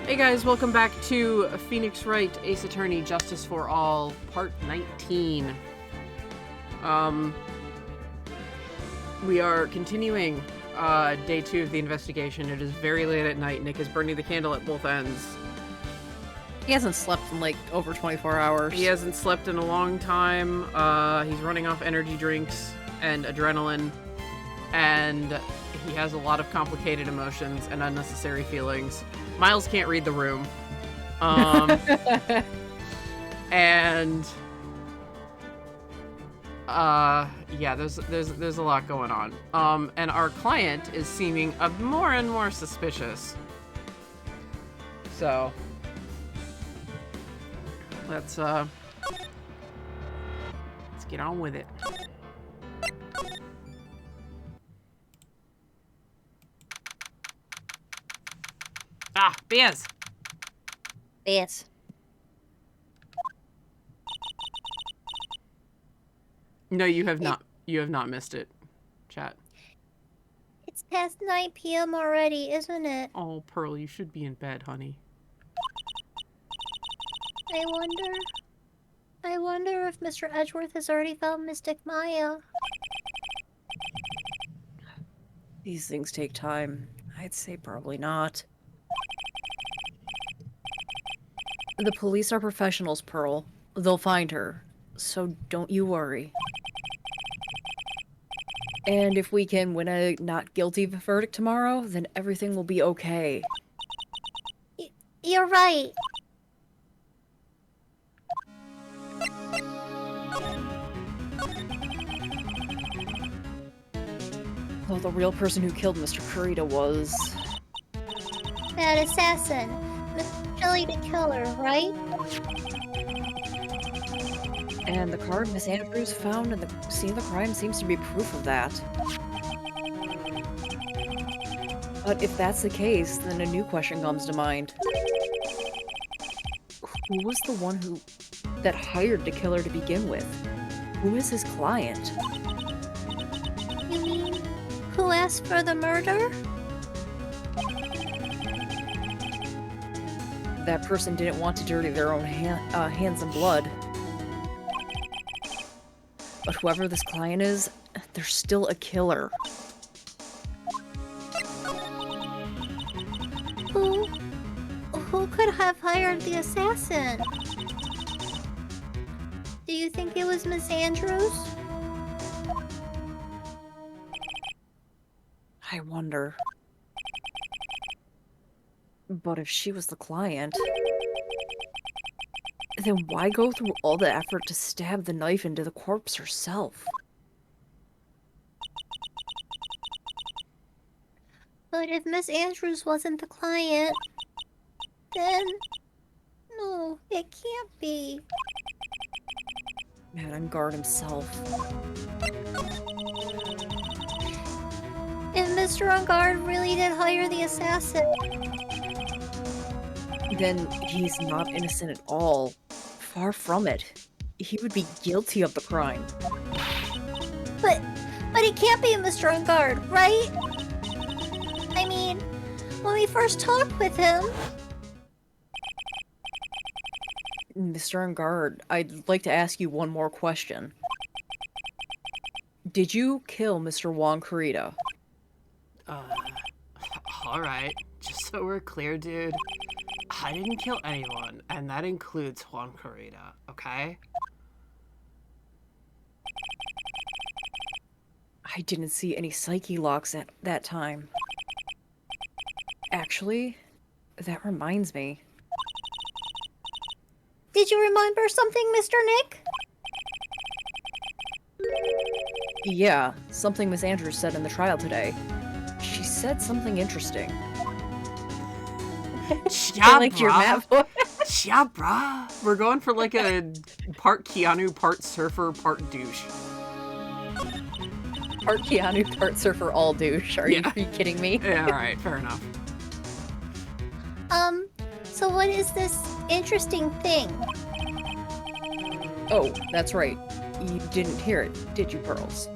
Hey guys, welcome back to Phoenix Wright, Ace Attorney, Justice for All, Part 19. We are continuing day 2 of the investigation. It is very late at night. Nick is burning the candle at both ends. He hasn't slept in like over 24 hours. He hasn't slept in a long time. He's running off energy drinks and adrenaline, and he has a lot of complicated emotions and unnecessary feelings. Miles can't read the room. And yeah, there's a lot going on. And our client is seeming more and more suspicious. So let's get on with it. Ah, beers. Yes. No, you have not. You have not missed it, chat. It's past 9 p.m. already, isn't it? Oh, Pearl, you should be in bed, honey. I wonder if Mr. Edgeworth has already found Mystic Maya. These things take time. I'd say probably not. The police are professionals, Pearl. They'll find her. So don't you worry. And if we can win a not guilty verdict tomorrow, then everything will be okay. You're right. Though the real person who killed Mr. Kurita was... That assassin. Miss Shelley the killer, right? And the card Miss Andrews found in the scene of the crime seems to be proof of that. But if that's the case, then a new question comes to mind. Who was the one that hired the killer to begin with? Who is his client? You mean, who asked for the murder? That person didn't want to dirty their own hands in blood. But whoever this client is, they're still a killer. Who could have hired the assassin? Do you think it was Miss Andrews? I wonder. But if she was the client, then why go through all the effort to stab the knife into the corpse herself? But if Miss Andrews wasn't the client, then... No, it can't be. Man on guard himself. If Mr. On Guard really did hire the assassin... Then he's not innocent at all. Far from it. He would be guilty of the crime. But he can't be Mr. On Guard, right? I mean, when we first talked with him... Mr. On Guard, I'd like to ask you one more question. Did you kill Mr. Juan Kurita? Alright. Just so we're clear, dude. I didn't kill anyone, and that includes Juan Kurita, okay? I didn't see any psyche locks at that time. Actually, that reminds me. Did you remember something, Mr. Nick? Yeah, something Miss Andrews said in the trial today. She said something interesting. Yeah, like your map voice. Yeah, brah. We're going for like a part Keanu, part surfer, part douche. Part Keanu, part surfer, all douche. Are you kidding me? Yeah, alright, fair enough. So what is this interesting thing? Oh, that's right. You didn't hear it, did you, Pearls?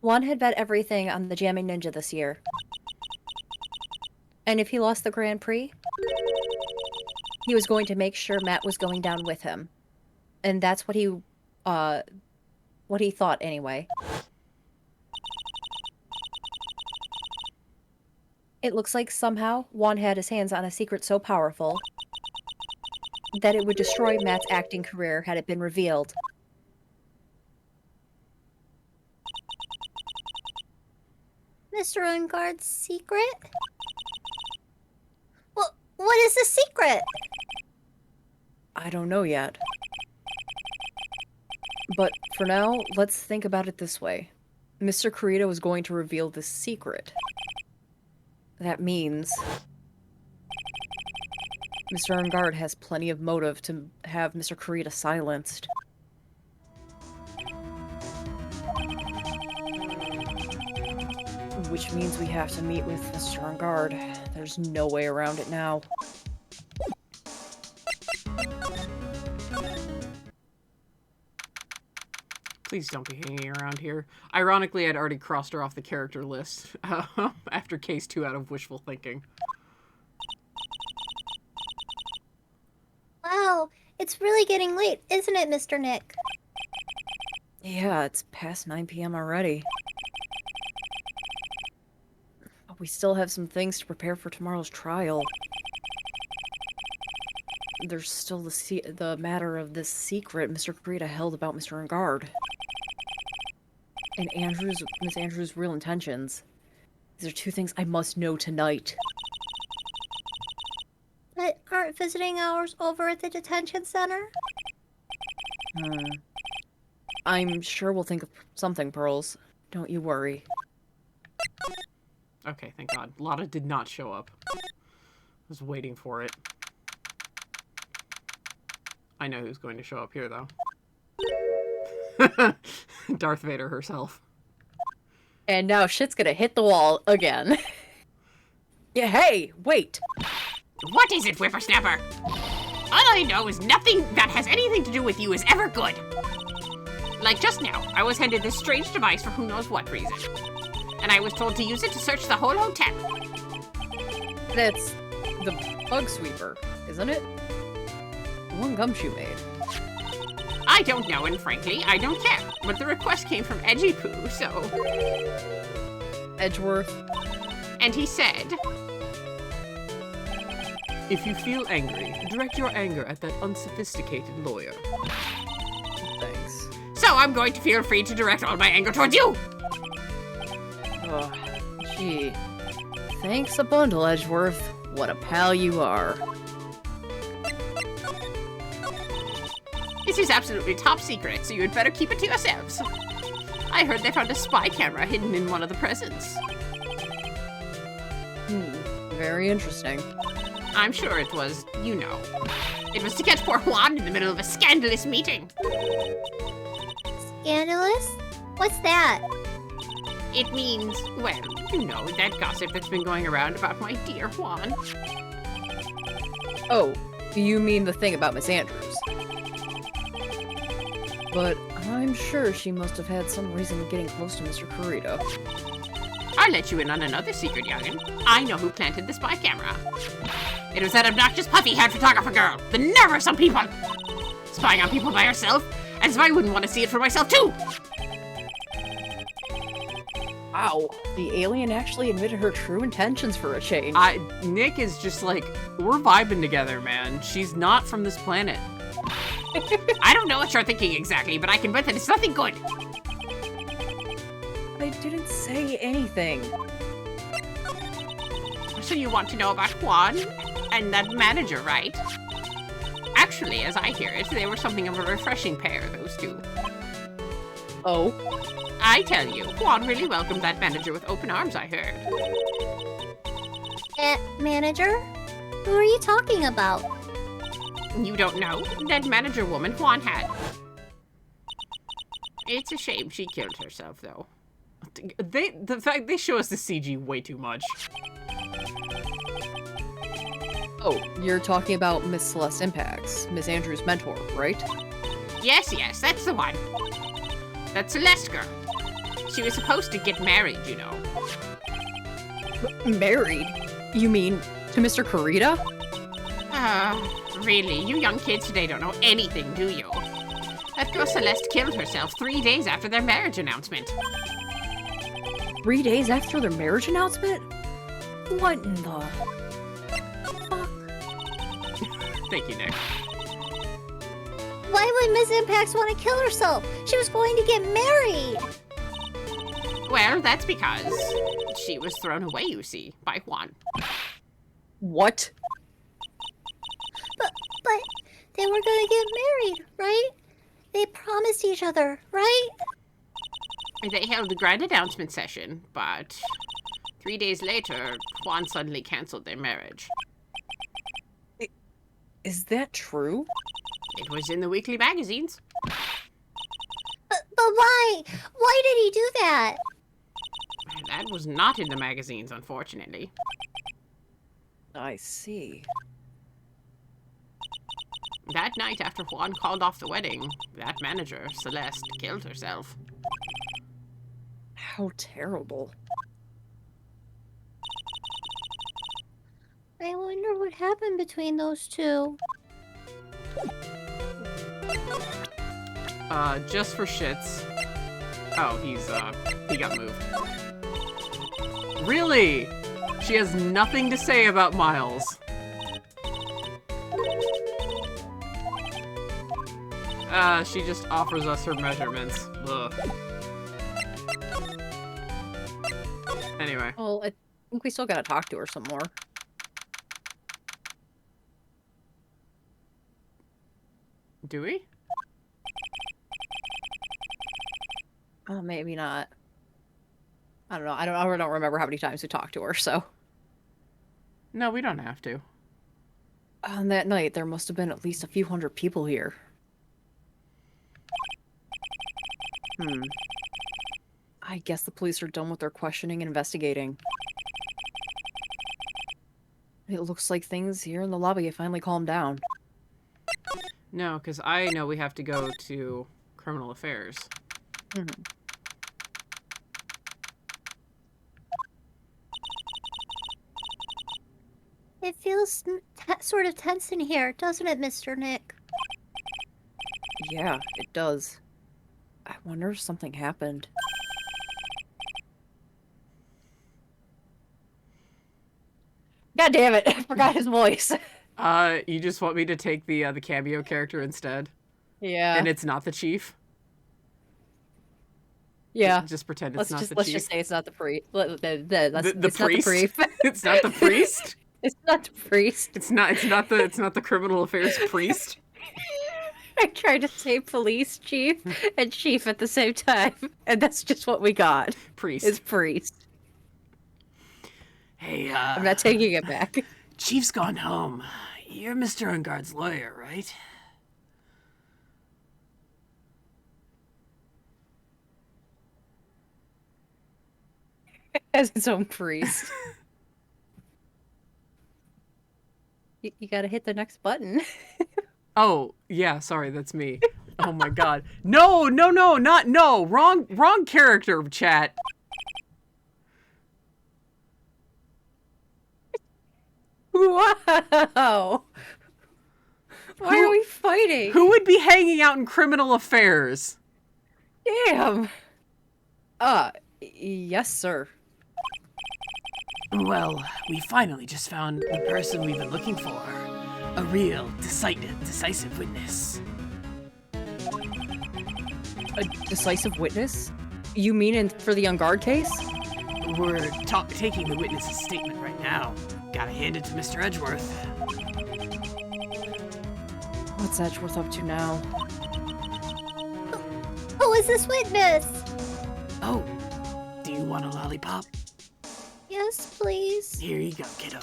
Juan had bet everything on the Jamming Ninja this year. And if he lost the Grand Prix, he was going to make sure Matt was going down with him. And that's what he thought anyway. It looks like somehow Juan had his hands on a secret so powerful that it would destroy Matt's acting career had it been revealed. Mr. Unguard's secret? Well, what is the secret? I don't know yet. But for now, let's think about it this way. Mr. Kurita was going to reveal the secret. That means Mr. Ungard has plenty of motive to have Mr. Kurita silenced. Which means we have to meet with Mr. Ungard. There's no way around it now. Please don't be hanging around here. Ironically, I'd already crossed her off the character list after case 2 out of wishful thinking. Wow, it's really getting late, isn't it, Mr. Nick? Yeah, it's past 9 p.m. already. But we still have some things to prepare for tomorrow's trial. There's still the matter of this secret Mr. Kurita held about Mr. Ungard. And Miss Andrews' real intentions. These are two things I must know tonight. But aren't visiting hours over at the detention center? I'm sure we'll think of something, Pearls. Don't you worry. Okay, thank God. Lotta did not show up. I was waiting for it. I know who's going to show up here, though. Darth Vader herself. And now shit's gonna hit the wall again. Yeah, hey, wait! What is it, whippersnapper? All I know is nothing that has anything to do with you is ever good. Like just now, I was handed this strange device for who knows what reason. And I was told to use it to search the whole hotel. That's the bug sweeper, isn't it? The one Gumshoe made. I don't know, and frankly, I don't care. But the request came from Edgy Poo, so... Edgeworth. And he said... If you feel angry, direct your anger at that unsophisticated lawyer. Thanks. So I'm going to feel free to direct all my anger towards you! Oh, gee. Thanks a bundle, Edgeworth. What a pal you are. This is absolutely top secret, so you had better keep it to yourselves. I heard they found a spy camera hidden in one of the presents. Very interesting. I'm sure it was, you know. It was to catch poor Juan in the middle of a scandalous meeting. Scandalous? What's that? It means, well, you know, that gossip that's been going around about my dear Juan. Oh, you mean the thing about Miss Andrews. But I'm sure she must have had some reason of getting close to Mr. Kurita. I'll let you in on another secret, youngin'. I know who planted the spy camera. It was that obnoxious puffy-haired photographer girl. The nerve of some people! Spying on people by herself, as if I wouldn't want to see it for myself, too! Wow, the alien actually admitted her true intentions for a change. Nick is just like, we're vibing together, man. She's not from this planet. I don't know what you're thinking exactly, but I can bet that it's nothing good. I didn't say anything. So you want to know about Juan and that manager, right? Actually, as I hear it, they were something of a refreshing pair, those two. Oh? I tell you, Juan really welcomed that manager with open arms, I heard. Manager? Who are you talking about? You don't know? That manager woman Juan had. It's a shame she killed herself, though. The fact they show us the CG way too much. Oh, you're talking about Miss Celeste Impacts, Miss Andrews' mentor, right? Yes, that's the one. That Celeste girl. She was supposed to get married, you know. Married? You mean to Mr. Kurita? Really? You young kids today don't know anything, do you? That girl Celeste killed herself 3 days after their marriage announcement. 3 days after their marriage announcement? What in the fuck? Thank you, Nick. Why would Miss Impax want to kill herself? She was going to get married. Well, that's because she was thrown away, you see, by Juan. What? But they were going to get married, right? They promised each other, right? They held a grand announcement session, but 3 days later, Juan suddenly canceled their marriage. Is that true? It was in the weekly magazines. But why? Why did he do that? That was not in the magazines, unfortunately. I see. That night after Juan called off the wedding, that manager, Celeste, killed herself. How terrible. I wonder what happened between those two. Just for shits. Oh, he got moved. Really? She has nothing to say about Miles. She just offers us her measurements. Ugh. Anyway. Well, I think we still gotta talk to her some more. Do we? Oh, maybe not. I don't know. I don't remember how many times we talked to her, so. No, we don't have to. On that night, there must have been at least a few hundred people here. I guess the police are done with their questioning and investigating. It looks like things here in the lobby have finally calmed down. No, because I know we have to go to criminal affairs. It feels sort of tense in here, doesn't it, Mr. Nick? Yeah, it does. I wonder if something happened. God damn it! I forgot his voice. You just want me to take the cameo character instead? Yeah. And it's not the chief? Yeah. Just pretend Let's it's not just the let's chief. just say it's not the priest. The The priest. It's not the priest? It's not the priest. It's not the criminal affairs priest? I tried to say police chief and chief at the same time, and that's just what we got. Priest. It's priest. Hey, I'm not taking it back. Chief's gone home. You're Mr. Ungard's lawyer, right? Has its own priest. You gotta hit the next button. Oh, yeah, sorry, that's me. Oh my god. No, wrong character, chat. Wow! Why are we fighting? Who would be hanging out in criminal affairs? Damn! Yes, sir. Well, we finally just found the person we've been looking for. A real, decisive witness. A decisive witness? You mean for the Ungard case? We're taking the witness's statement right now. Gotta hand it to Mr. Edgeworth. What's Edgeworth up to now? Who is this witness? Oh, do you want a lollipop? Yes, please. Here you go, kiddo.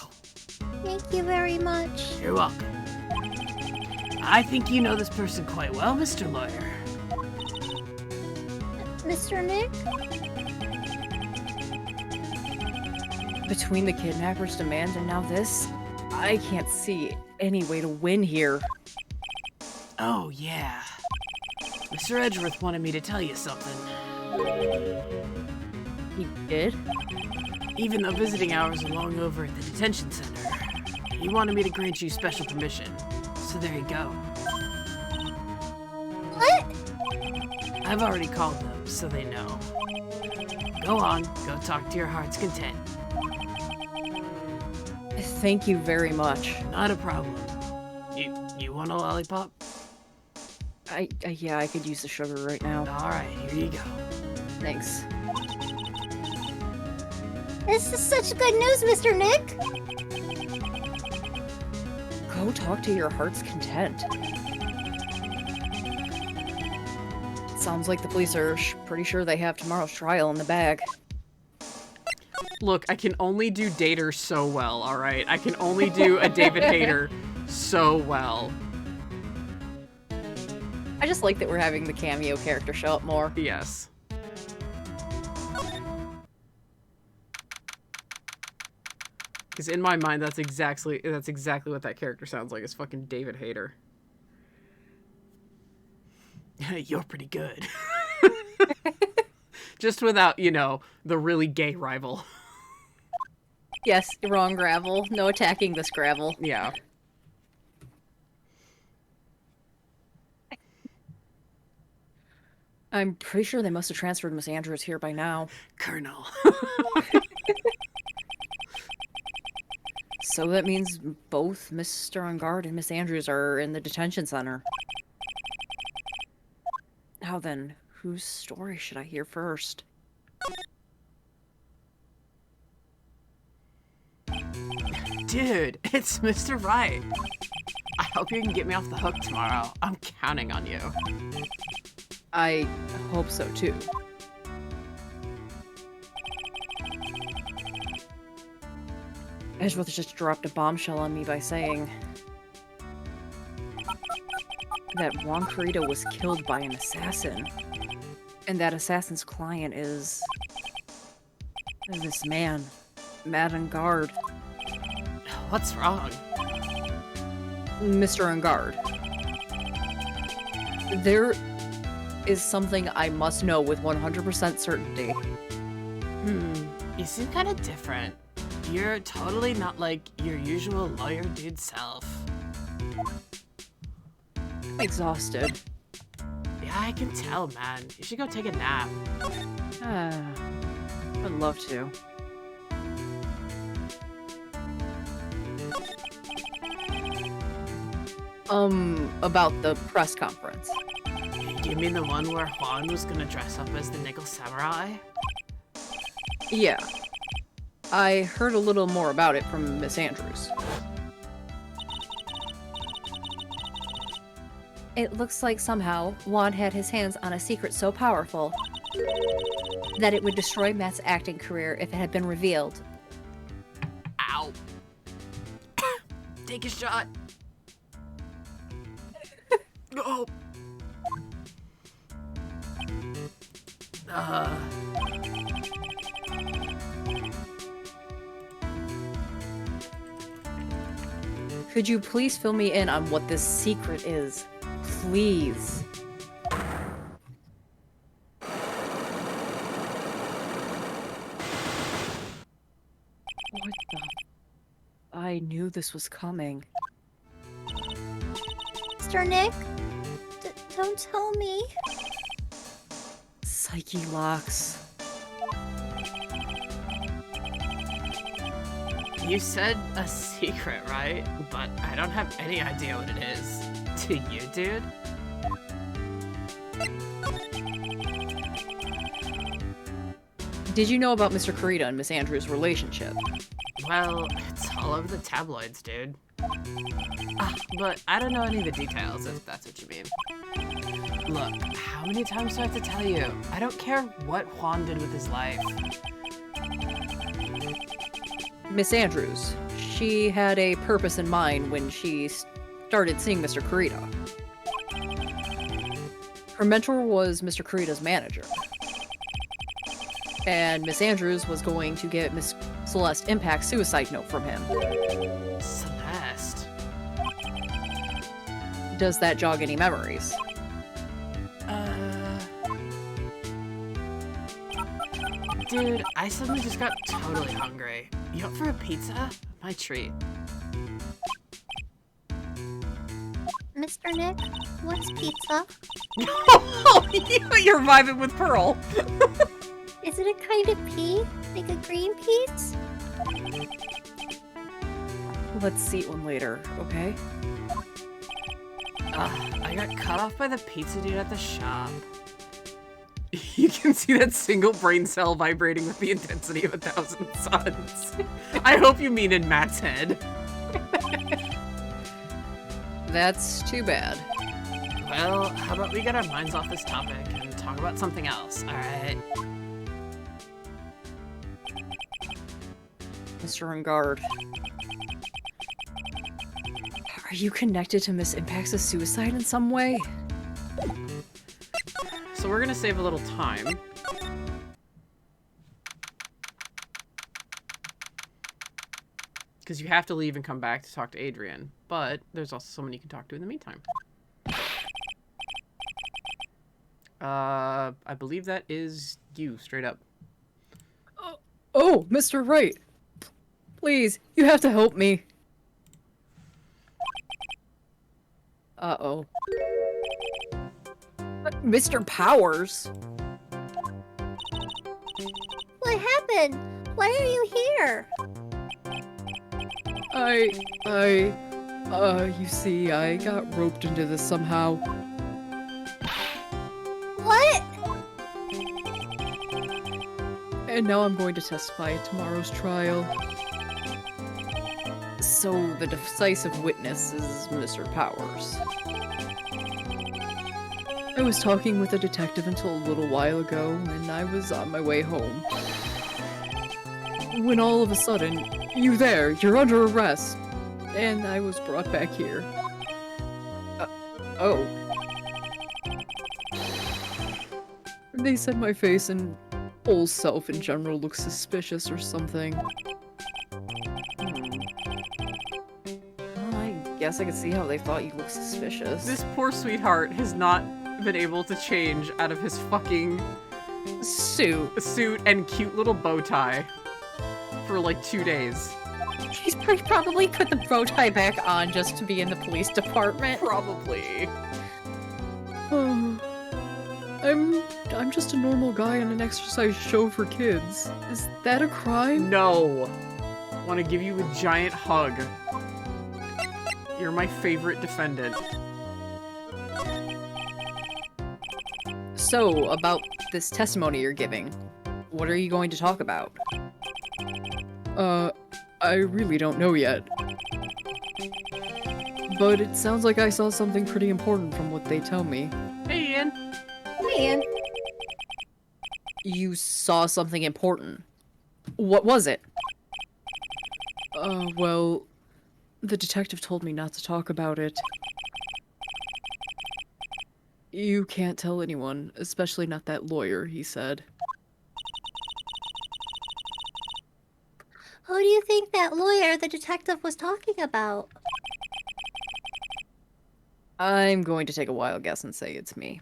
Thank you very much. You're welcome. I think you know this person quite well, Mr. Lawyer. Mr. Nick? Between the kidnapper's demand and now this, I can't see any way to win here. Oh, yeah. Mr. Edgeworth wanted me to tell you something. He did? Even though visiting hours are long over at the detention center, he wanted me to grant you special permission. So there you go. What? I've already called them, so they know. Go on, go talk to your heart's content. Thank you very much. Not a problem. You want a lollipop? Yeah, I could use the sugar right now. Alright, here you go. Thanks. This is such good news, Mr. Nick. Go talk to your heart's content. Sounds like the police are pretty sure they have tomorrow's trial in the bag. Look, I can only do Dater so well, alright? I can only do a David Hayter so well. I just like that we're having the cameo character show up more. Yes. Because in my mind, that's exactly what that character sounds like. Is fucking David Hayter. You're pretty good. Just without, you know, the really gay rival. Yes, wrong gravel. No attacking this gravel. Yeah. I'm pretty sure they must have transferred Miss Andrews here by now. Colonel. So that means both Mr. Ungard and Miss Andrews are in the detention center. Now then, whose story should I hear first? Dude, it's Mr. Wright. I hope you can get me off the hook tomorrow. I'm counting on you. I hope so too. Edgeworth just dropped a bombshell on me by saying that Juan Carrito was killed by an assassin. And that assassin's client is this man, Matt Ungard. What's wrong? Mr. Ungard. There is something I must know with 100% certainty. You seem kind of different. You're totally not like your usual lawyer dude self. Exhausted. Yeah, I can tell, man. You should go take a nap. I'd love to. About the press conference. You mean the one where Juan was gonna dress up as the Nickel Samurai? Yeah. I heard a little more about it from Miss Andrews. It looks like somehow Juan had his hands on a secret so powerful that it would destroy Matt's acting career if it had been revealed. Ow. Take a shot. Oh. Could you please fill me in on what this secret is? Please. What the? I knew this was coming. Mr. Nick, don't tell me. Psyche locks. You said a secret, right? But I don't have any idea what it is. Do you, dude? Did you know about Mr. Carrito and Miss Andrews' relationship? Well, it's all over the tabloids, dude. But I don't know any of the details, if that's what you mean. Look, how many times do I have to tell you? I don't care what Juan did with his life. Miss Andrews. She had a purpose in mind when she started seeing Mr. Carrito. Her mentor was Mr. Carrito's manager. And Miss Andrews was going to get Miss Celeste Impact's suicide note from him. Celeste? Does that jog any memories? Dude, I suddenly just got totally hungry. You up for a pizza? My treat. Mr. Nick, what's pizza? You're vibing with Pearl. Is it a kind of pea? Like a green peas? Let's eat one later, okay? I got cut off by the pizza dude at the shop. You can see that single brain cell vibrating with the intensity of 1,000 suns. I hope you mean in Matt's head. That's too bad. Well, how about we get our minds off this topic and talk about something else, alright? Mr. Ungard. Are you connected to Miss Impact's suicide in some way? So we're gonna save a little time. Because you have to leave and come back to talk to Adrian. But there's also someone you can talk to in the meantime. I believe that is you, straight up. Oh, Mr. Wright. Please, you have to help me. Uh-oh. Mr. Powers? What happened? Why are you here? You see, I got roped into this somehow. What? And now I'm going to testify at tomorrow's trial. So, the decisive witness is Mr. Powers. I was talking with a detective until a little while ago, and I was on my way home. When all of a sudden, you there, you're under arrest. And I was brought back here. Oh. They said my face and whole self in general looks suspicious or something. Well, I guess I could see how they thought you looked suspicious. This poor sweetheart has not been able to change out of his fucking suit and cute little bow tie for like 2 days. He's probably put the bow tie back on just to be in the police department. Probably. I'm just a normal guy on an exercise show for kids. Is that a crime? No. Want to give you a giant hug. You're my favorite defendant. So, about this testimony you're giving, what are you going to talk about? I really don't know yet. But it sounds like I saw something pretty important from what they tell me. Hey, Ian. Hey, Ian. You saw something important. What was it? Well, the detective told me not to talk about it. You can't tell anyone, especially not that lawyer, he said. Who do you think that lawyer the detective was talking about? I'm going to take a wild guess and say it's me.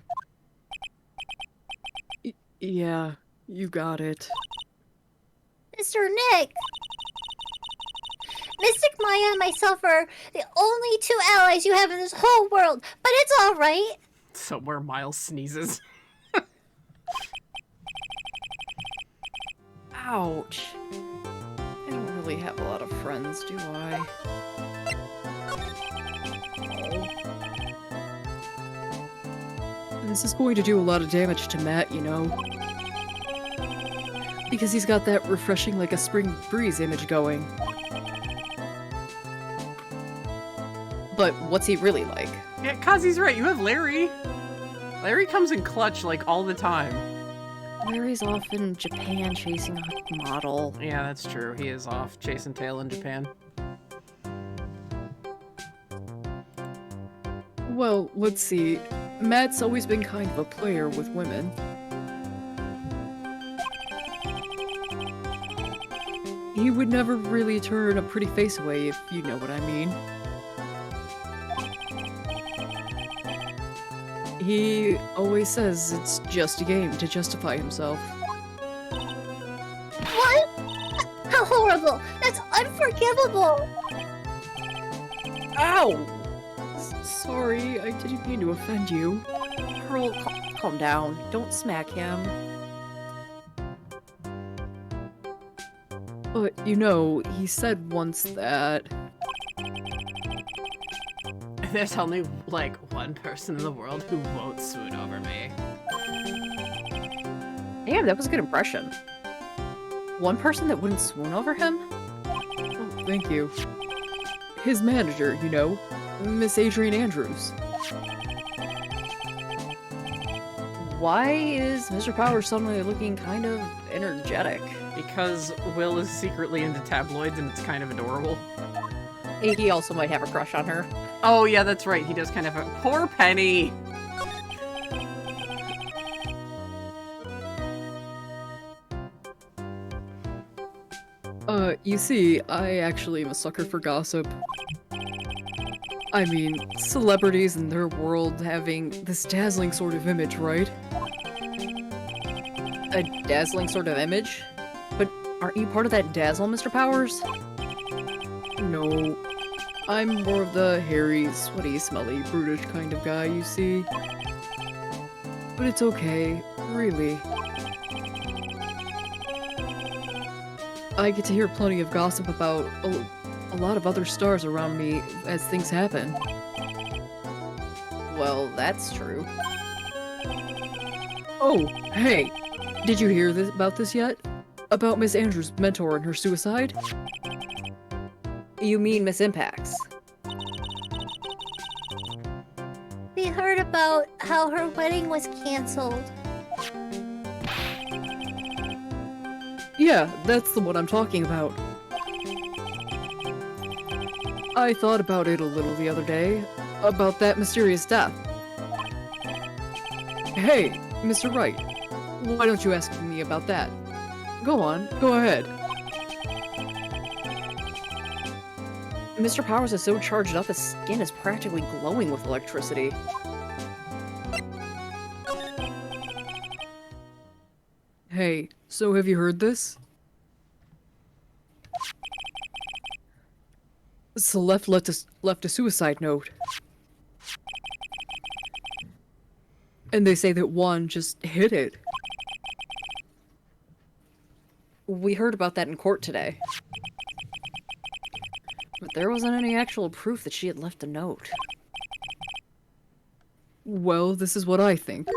Yeah, you got it. Mr. Nick! Mystic Maya and myself are the only 2 allies you have in this whole world, but it's alright. Somewhere Miles sneezes. Ouch. I don't really have a lot of friends, do I? This is going to do a lot of damage to Matt, you know. Because he's got that refreshing like a spring breeze image going. But what's he really like? Yeah, Kazi's right. You have Larry. Larry comes in clutch like all the time. Larry's off in Japan chasing a model. Yeah, that's true. He is off chasing tail in Japan. Well, let's see. Matt's always been kind of a player with women. He would never really turn a pretty face away, if you know what I mean. He always says it's just a game to justify himself. That's unforgivable! Ow! Sorry, I didn't mean to offend you. Pearl, calm down. Don't smack him. But, you know, he said once that... There's only, like, one person in the world who won't swoon over me. Damn, that was a good impression. One person that wouldn't swoon over him? Oh, thank you. His manager, you know, Miss Adrian Andrews. Why is Mr. Power suddenly looking kind of energetic? Because Will is secretly into tabloids and it's kind of adorable. He also might have a crush on her. Oh yeah, that's right. He does kind of have a... Poor Penny! You see, I actually am a sucker for gossip. I mean, celebrities in their world having this dazzling sort of image, right? A dazzling sort of image? But aren't you part of that dazzle, Mr. Powers? No. I'm more of the hairy, sweaty, smelly, brutish kind of guy, you see. But it's okay, really. I get to hear plenty of gossip about a lot of other stars around me as things happen. Well, that's true. Oh, hey! Did you hear about this yet? About Miss Andrews' mentor and her suicide? You mean Miss Impacts? We heard about how her wedding was canceled. Yeah, that's the one I'm talking about. I thought about it a little the other day, about that mysterious death. Hey, Mr. Wright, why don't you ask me about that? Go on, go ahead. Mr. Powers is so charged up his skin is practically glowing with electricity. Hey, so have you heard this? Celeste left a suicide note. And they say that Juan just hid it. We heard about that in court today. But there wasn't any actual proof that she had left a note. Well, this is what I think.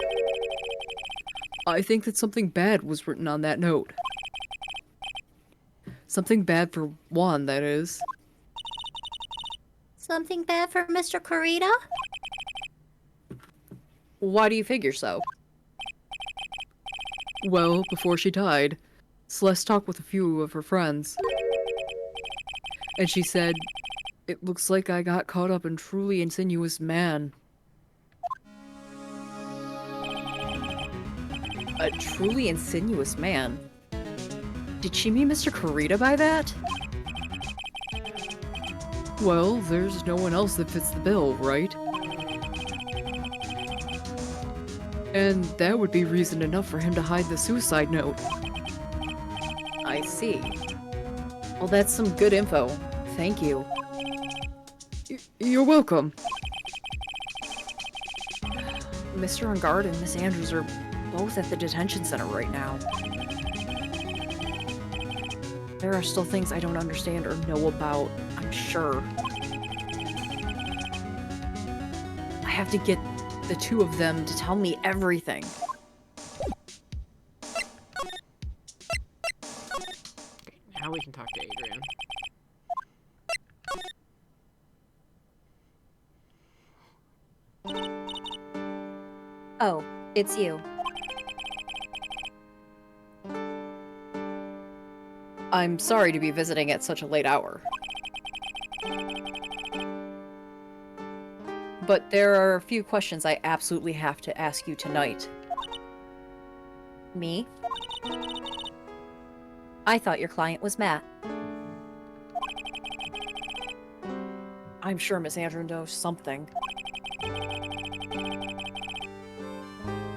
I think that something bad was written on that note. Something bad for Juan, that is. Something bad for Mr. Kurita? Why do you figure so? Well, before she died, Celeste talked with a few of her friends. And she said, "It looks like I got caught up in truly insidious man." A truly insidious man? Did she mean Mr. Kurita by that? Well, there's no one else that fits the bill, right? And that would be reason enough for him to hide the suicide note. I see. Well, that's some good info. Thank you. You're welcome. Mr. Ungard and Miss Andrews are both at the detention center right now. There are still things I don't understand or know about, I'm sure. I have to get the two of them to tell me everything. Now we can talk to Adrian. Oh, it's you. I'm sorry to be visiting at such a late hour. But there are a few questions I absolutely have to ask you tonight. Me? I thought your client was Matt. I'm sure Miss Andrew knows something.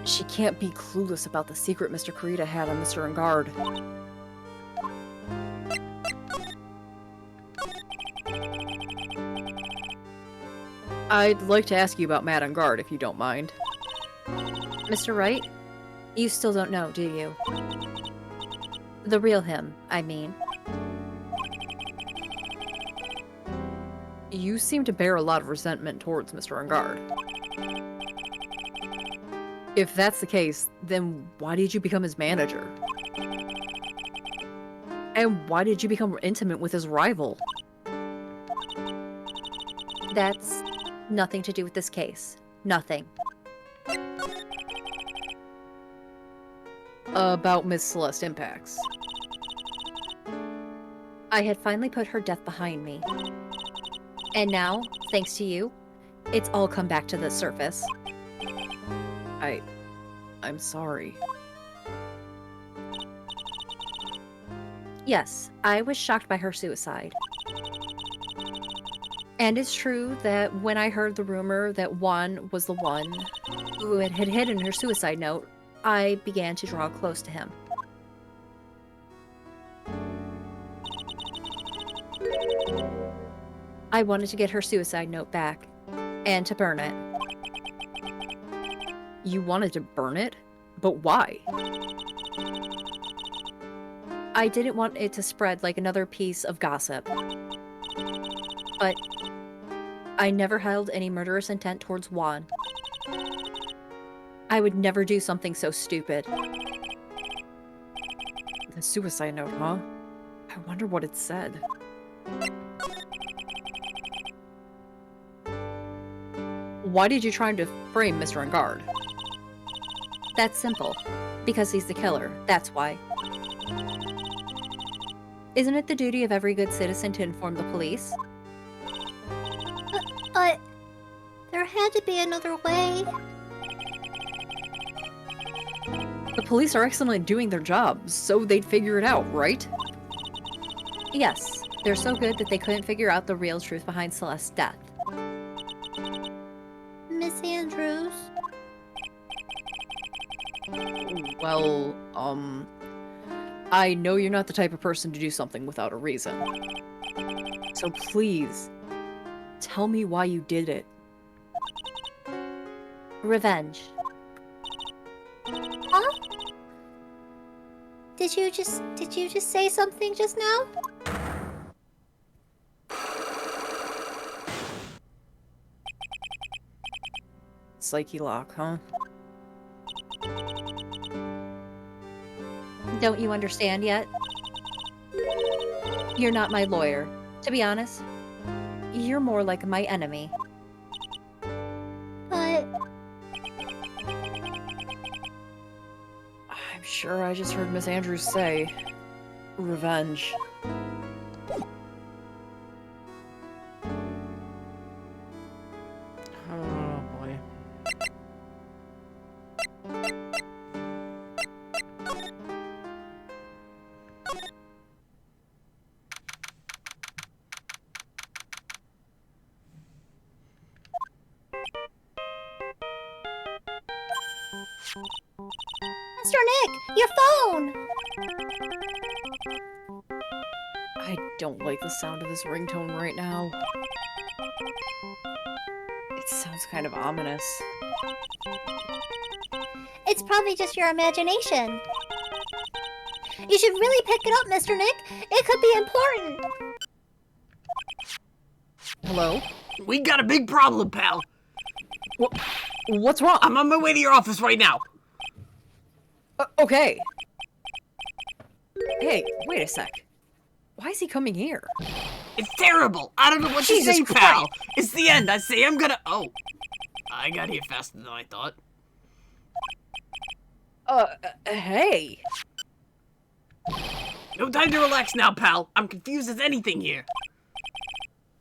She can't be clueless about the secret Mr. Kurita had on Mr. Ungard. I'd like to ask you about Matt on guard, if you don't mind. Mr. Wright? You still don't know, do you? The real him, I mean. You seem to bear a lot of resentment towards Mr. On guard. If that's the case, then why did you become his manager? And why did you become intimate with his rival? That's nothing to do with this case. Nothing. About Miss Celeste Impacts. I had finally put her death behind me. And now, thanks to you, it's all come back to the surface. I'm sorry. Yes, I was shocked by her suicide. And it's true that when I heard the rumor that Juan was the one who had hidden her suicide note, I began to draw close to him. I wanted to get her suicide note back, and to burn it. You wanted to burn it? But why? I didn't want it to spread like another piece of gossip. But I never held any murderous intent towards Juan. I would never do something so stupid. The suicide note, huh? I wonder what it said. Why did you try to frame Mr. On guard? That's simple. Because he's the killer, that's why. Isn't it the duty of every good citizen to inform the police? But there had to be another way. The police are excellently doing their job, so they'd figure it out, right? Yes, they're so good that they couldn't figure out the real truth behind Celeste's death. Miss Andrews? Well, I know you're not the type of person to do something without a reason. So please, tell me why you did it. Revenge. Huh? Did you just say something just now? Psyche lock, huh? Don't you understand yet? You're not my lawyer. To be honest, you're more like my enemy. But I'm sure I just heard Miss Andrews say, revenge. Oh boy. Mr. Nick, your phone! I don't like the sound of this ringtone right now. It sounds kind of ominous. It's probably just your imagination. You should really pick it up, Mr. Nick. It could be important. Hello? We got a big problem, pal. What's wrong? I'm on my way to your office right now. Okay. Hey, wait a sec. Why is he coming here? It's terrible. I don't know what Jesus to say, pal. Christ. It's the end. I say I'm gonna... Oh. I got here faster than I thought. Hey. No time to relax now, pal. I'm confused as anything here.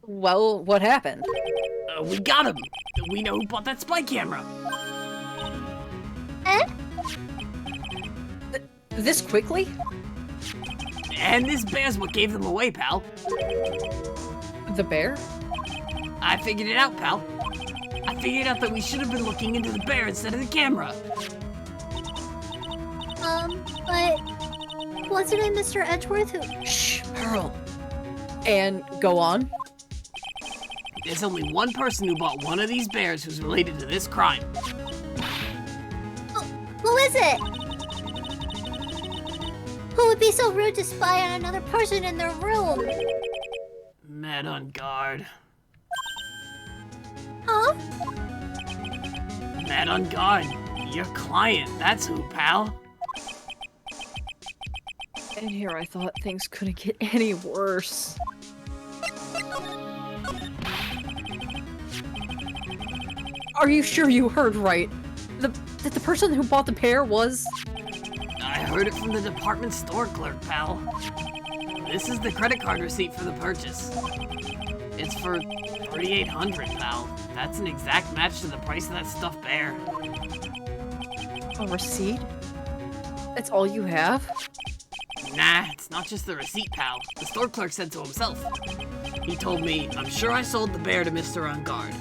Well, what happened? We got him. We know who bought that spy camera. Eh? This quickly? And this bear's what gave them away, pal. The bear? I figured it out, pal. I figured out that we should have been looking into the bear instead of the camera. But wasn't it Mr. Edgeworth who... Shh, Pearl. And go on? There's only one person who bought one of these bears who's related to this crime. Who is it? Who would be so rude to spy on another person in their room? Mad on guard. Huh? Mad on guard. Your client, that's who, pal. And here I thought things couldn't get any worse. Are you sure you heard right? That the person who bought the pair was... I heard it from the department store clerk, pal. This is the credit card receipt for the purchase. It's for $3,800, pal. That's an exact match to the price of that stuffed bear. A receipt? That's all you have? Nah, it's not just the receipt, pal. The store clerk said so himself. He told me, I'm sure I sold the bear to Mr. On Guard.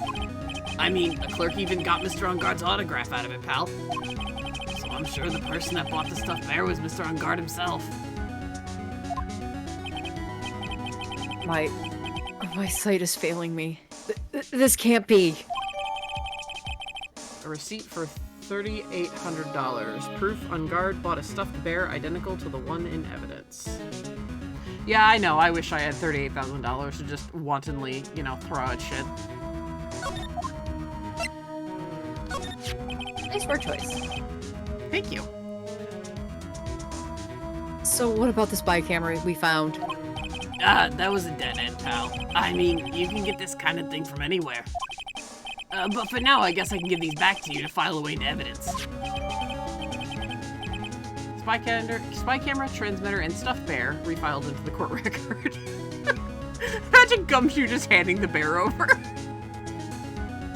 I mean, the clerk even got Mr. On Guard's autograph out of it, pal. So I'm sure the person that bought the stuffed bear was Mr. On Guard himself. My sight is failing me. This can't be. A receipt for $3,800. Proof On Guard bought a stuffed bear identical to the one in evidence. Yeah, I know. I wish I had $38,000 to just wantonly, throw at shit. Nice word choice. Thank you. So what about the spy camera we found? That was a dead end, pal. I mean, you can get this kind of thing from anywhere. But for now, I guess I can give these back to you to file away into evidence. Spy camera, transmitter, and stuffed bear refiled into the court record. Imagine Gumshoe just handing the bear over.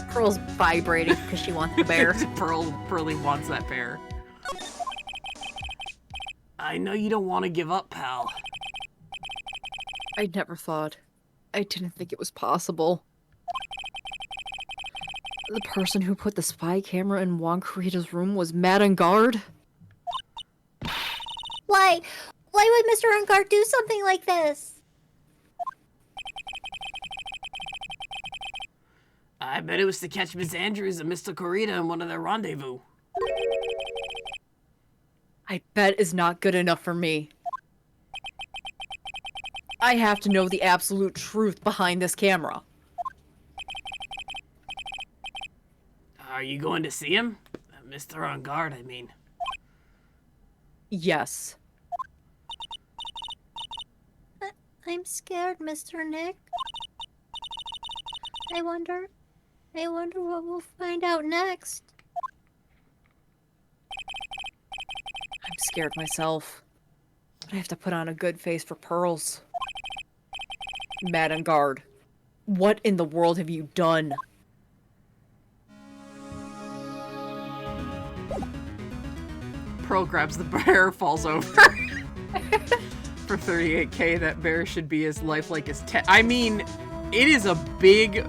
Pearl's vibrating because she wants the bear. Pearly wants that bear. I know you don't want to give up, pal. I never thought. I didn't think it was possible. The person who put the spy camera in Juan Corrida's room was Mad on Guard? Why would Mr. Ungard do something like this? I bet it was to catch Miss Andrews and Mr. Corrida in one of their rendezvous. I bet is not good enough for me. I have to know the absolute truth behind this camera. Are you going to see him? Mr. On Guard, I mean. Yes. I'm scared, Mr. Nick. I wonder what we'll find out next. I'm scared myself. But I have to put on a good face for Pearls. Mad on Guard, what in the world have you done? Pearl grabs the bear, falls over. For $38K, that bear should be as lifelike as 10. I mean, it is a big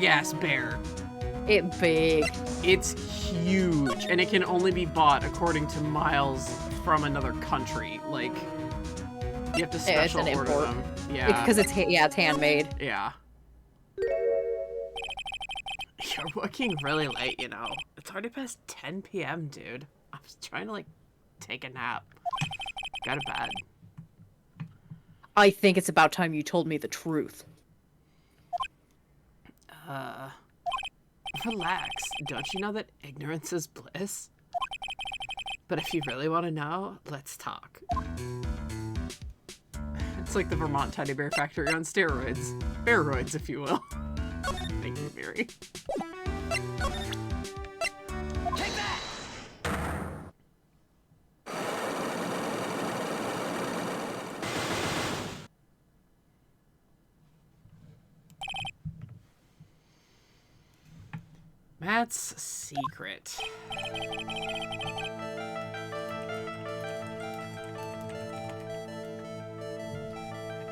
ass bear. It's big. It's huge, and it can only be bought, according to Miles, from another country. Like, you have to special it's an order import. them. Yeah. Because it's handmade. Yeah. You're working really late, It's already past 10 p.m., dude. I was trying to, take a nap. Got it bad. I think it's about time you told me the truth. Relax. Don't you know that ignorance is bliss? But if you really want to know, let's talk. It's like the Vermont Teddy Bear Factory on steroids. Bearoids, if you will. Thank you, Mary. Take that! Matt's secret.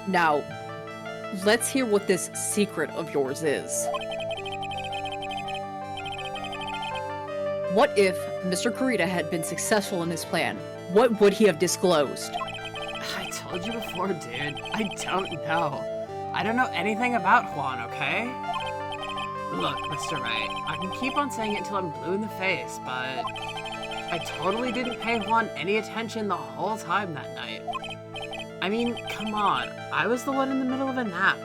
Now, let's hear what this secret of yours is. What if Mr. Corrida had been successful in his plan? What would he have disclosed? I told you before, dude. I don't know. I don't know anything about Juan, okay? Look, Mr. Wright, I can keep on saying it until I'm blue in the face, but I totally didn't pay Juan any attention the whole time that night. I mean, come on, I was the one in the middle of a nap.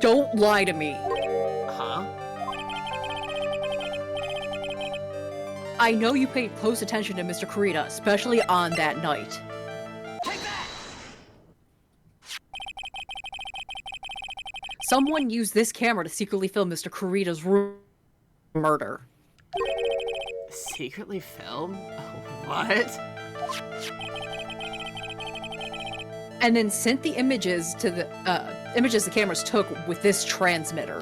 Don't lie to me. Huh? I know you paid close attention to Mr. Kurita, especially on that night. Someone used this camera to secretly film Mr. Kurita's murder. Secretly film? What? And then sent the images to the images the cameras took with this transmitter.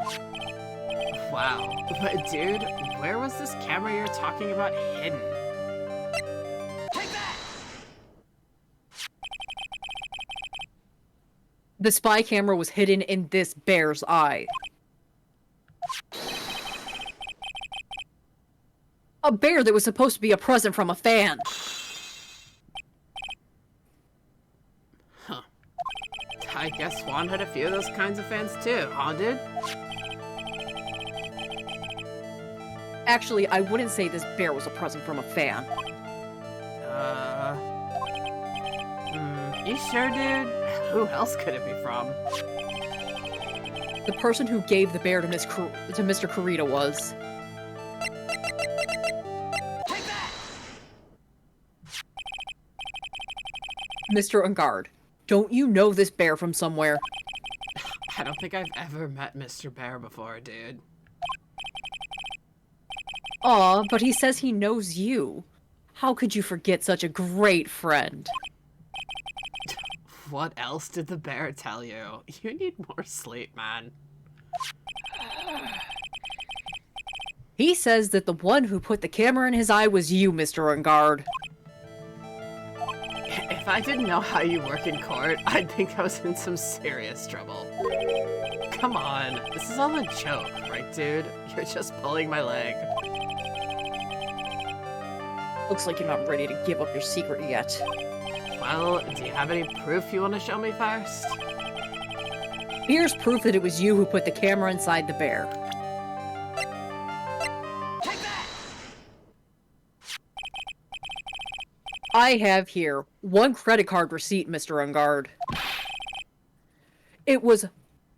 Wow. But dude, where was this camera you're talking about hidden? The spy camera was hidden in this bear's eye. A bear that was supposed to be a present from a fan. Huh. I guess Juan had a few of those kinds of fans too, huh, dude? Actually, I wouldn't say this bear was a present from a fan. You sure, dude? Who else could it be from? The person who gave the bear to Mr. Kurita was... Mr. Ungard, don't you know this bear from somewhere? I don't think I've ever met Mr. Bear before, dude. Aw, but he says he knows you. How could you forget such a great friend? What else did the bear tell you? You need more sleep, man. He says that the one who put the camera in his eye was you, Mr. Ungard. If I didn't know how you work in court, I'd think I was in some serious trouble. Come on, this is all a joke, right, dude? You're just pulling my leg. Looks like you're not ready to give up your secret yet. Well, do you have any proof you want to show me first? Here's proof that it was you who put the camera inside the bear. I have here one credit card receipt, Mr. Ungard. It was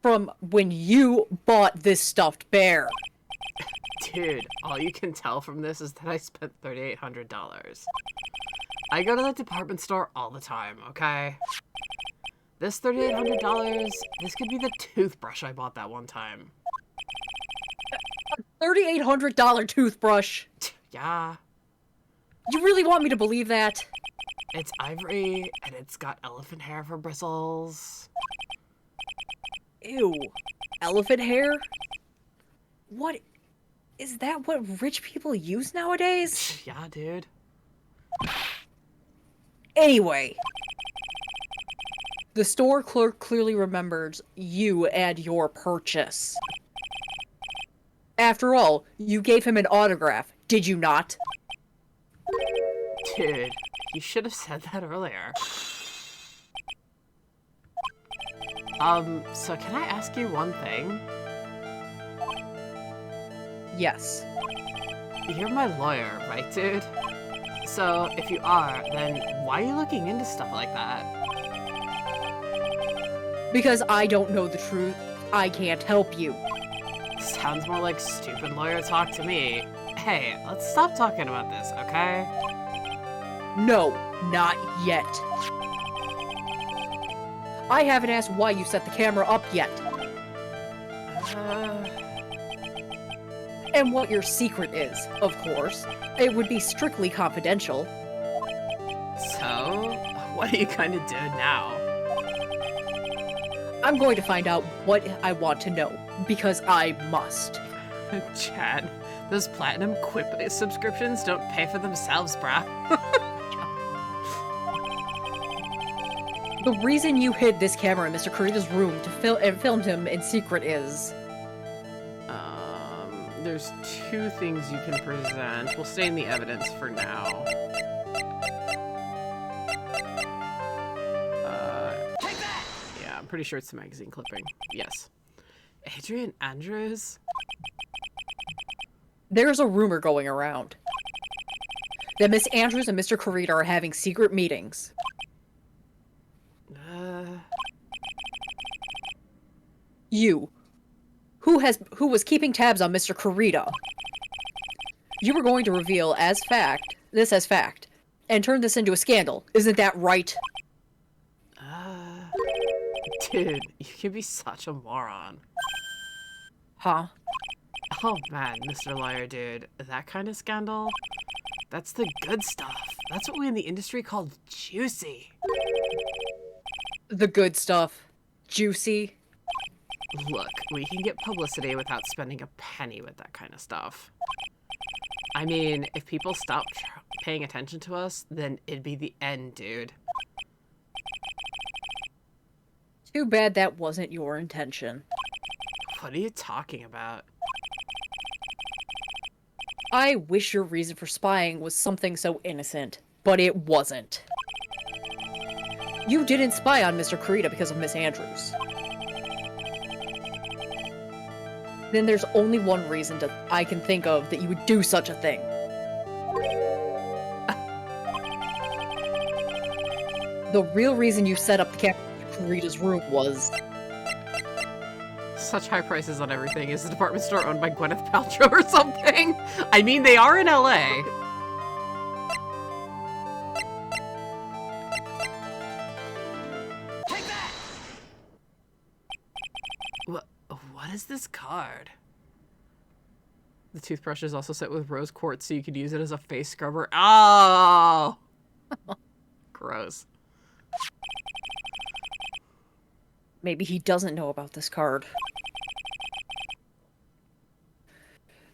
from when you bought this stuffed bear. Dude, all you can tell from this is that I spent $3,800. I go to the department store all the time, okay? This $3,800, this could be the toothbrush I bought that one time. $3,800 toothbrush. Yeah. You really want me to believe that? It's ivory, and it's got elephant hair for bristles. Ew. Elephant hair? What? Is that what rich people use nowadays? Yeah, dude. Anyway. The store clerk clearly remembers you and your purchase. After all, you gave him an autograph, did you not? Dude, you should have said that earlier. So can I ask you one thing? Yes. You're my lawyer, right, dude? So, if you are, then why are you looking into stuff like that? Because I don't know the truth, I can't help you. Sounds more like stupid lawyer talk to me. Hey, let's stop talking about this, okay? No, not yet. I haven't asked why you set the camera up yet. And what your secret is, of course. It would be strictly confidential. So, what are you gonna do now? I'm going to find out what I want to know, because I must. Chad, those platinum Quip subscriptions don't pay for themselves, brah. The reason you hid this camera in Mr. Kurita's room to filmed him in secret is... There's two things you can present. We'll stay in the evidence for now. Yeah, I'm pretty sure it's the magazine clipping. Yes. Adrian Andrews? There's a rumor going around that Miss Andrews and Mr. Carita are having secret meetings. You, who was keeping tabs on Mr. Carita, you were going to reveal as fact, and turn this into a scandal. Isn't that right? Dude, you can be such a moron. Huh? Oh man, Mr. Lawyer, dude. That kind of scandal? That's the good stuff. That's what we in the industry call juicy. The good stuff. Juicy. Look, we can get publicity without spending a penny with that kind of stuff. I mean, if people stop paying attention to us, then it'd be the end, dude. Too bad that wasn't your intention. What are you talking about? I wish your reason for spying was something so innocent, but it wasn't. You didn't spy on Mr. Carita because of Miss Andrews. Then there's only one reason I can think of that you would do such a thing. The real reason you set up the camera in Carita's room was... Such high prices on everything. Is the department store owned by Gwyneth Paltrow or something? I mean, they are in LA. Take that! What is this card? The toothbrush is also set with rose quartz, so you could use it as a face scrubber. Oh! Gross. Maybe he doesn't know about this card.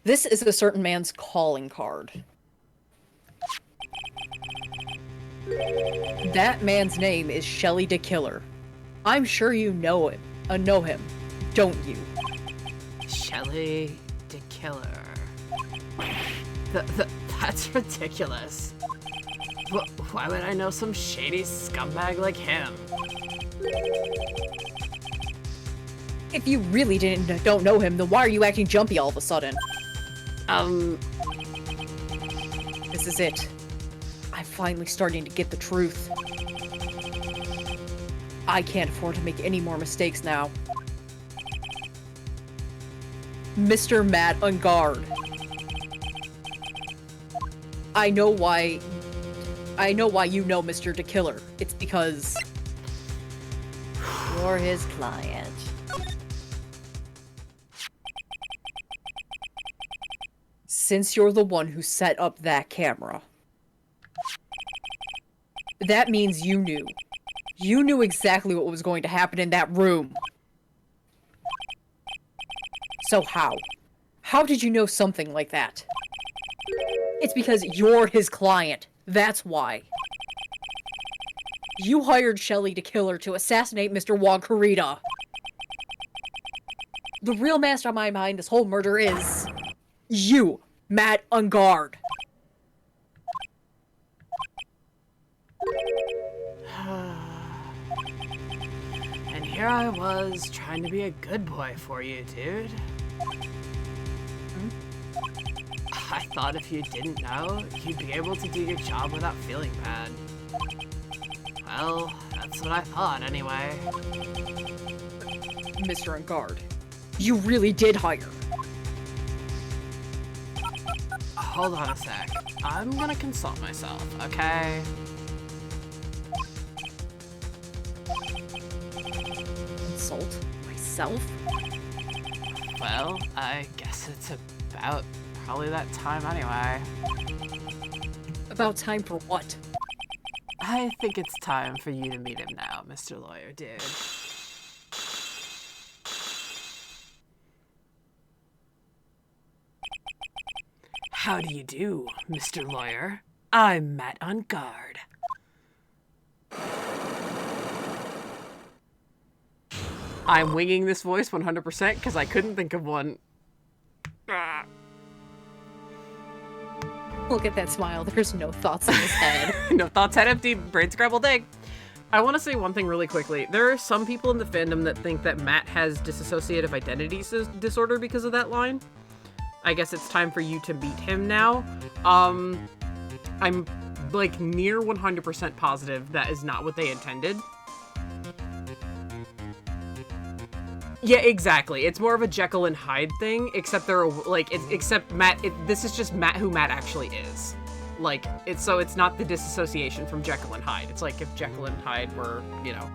This is a certain man's calling card. That man's name is Shelley the Killer. I'm sure you know him, don't you? Shelley the Killer. That's ridiculous. Why would I know some shady scumbag like him? If you really don't know him, then why are you acting jumpy all of a sudden? This is it. I'm finally starting to get the truth. I can't afford to make any more mistakes now. Mr. Matt on guard. I know why you know Mr. the Killer. It's because you're his client. Since you're the one who set up that camera. That means you knew. You knew exactly what was going to happen in that room. So how? How did you know something like that? It's because you're his client. That's why. You hired Shelley the Killer to assassinate Mr. Juan Carita. The real mastermind behind this whole murder is... you, Matt on guard. And here I was, trying to be a good boy for you, dude. I thought if you didn't know, you'd be able to do your job without feeling bad. Well, that's what I thought anyway. Mr. on guard, you really did hire. Hold on a sec. I'm gonna consult myself, okay? Consult myself? Well, I guess it's about probably that time anyway. About time for what? I think it's time for you to meet him now, Mr. Lawyer, dude. How do you do, Mr. Lawyer? I'm Matt on guard. I'm winging this voice 100% because I couldn't think of one. Look at that smile. There's no thoughts in his head. No thoughts, head empty, brain scrambled egg. I want to say one thing really quickly. There are some people in the fandom that think that Matt has dissociative identity disorder because of that line. I guess it's time for you to meet him now. I'm like near 100% positive that is not what they intended. Yeah, exactly. It's more of a Jekyll and Hyde thing, except they're like, except Matt. This is just Matt, who Matt actually is. Like, it's not the disassociation from Jekyll and Hyde. It's like if Jekyll and Hyde were, you know.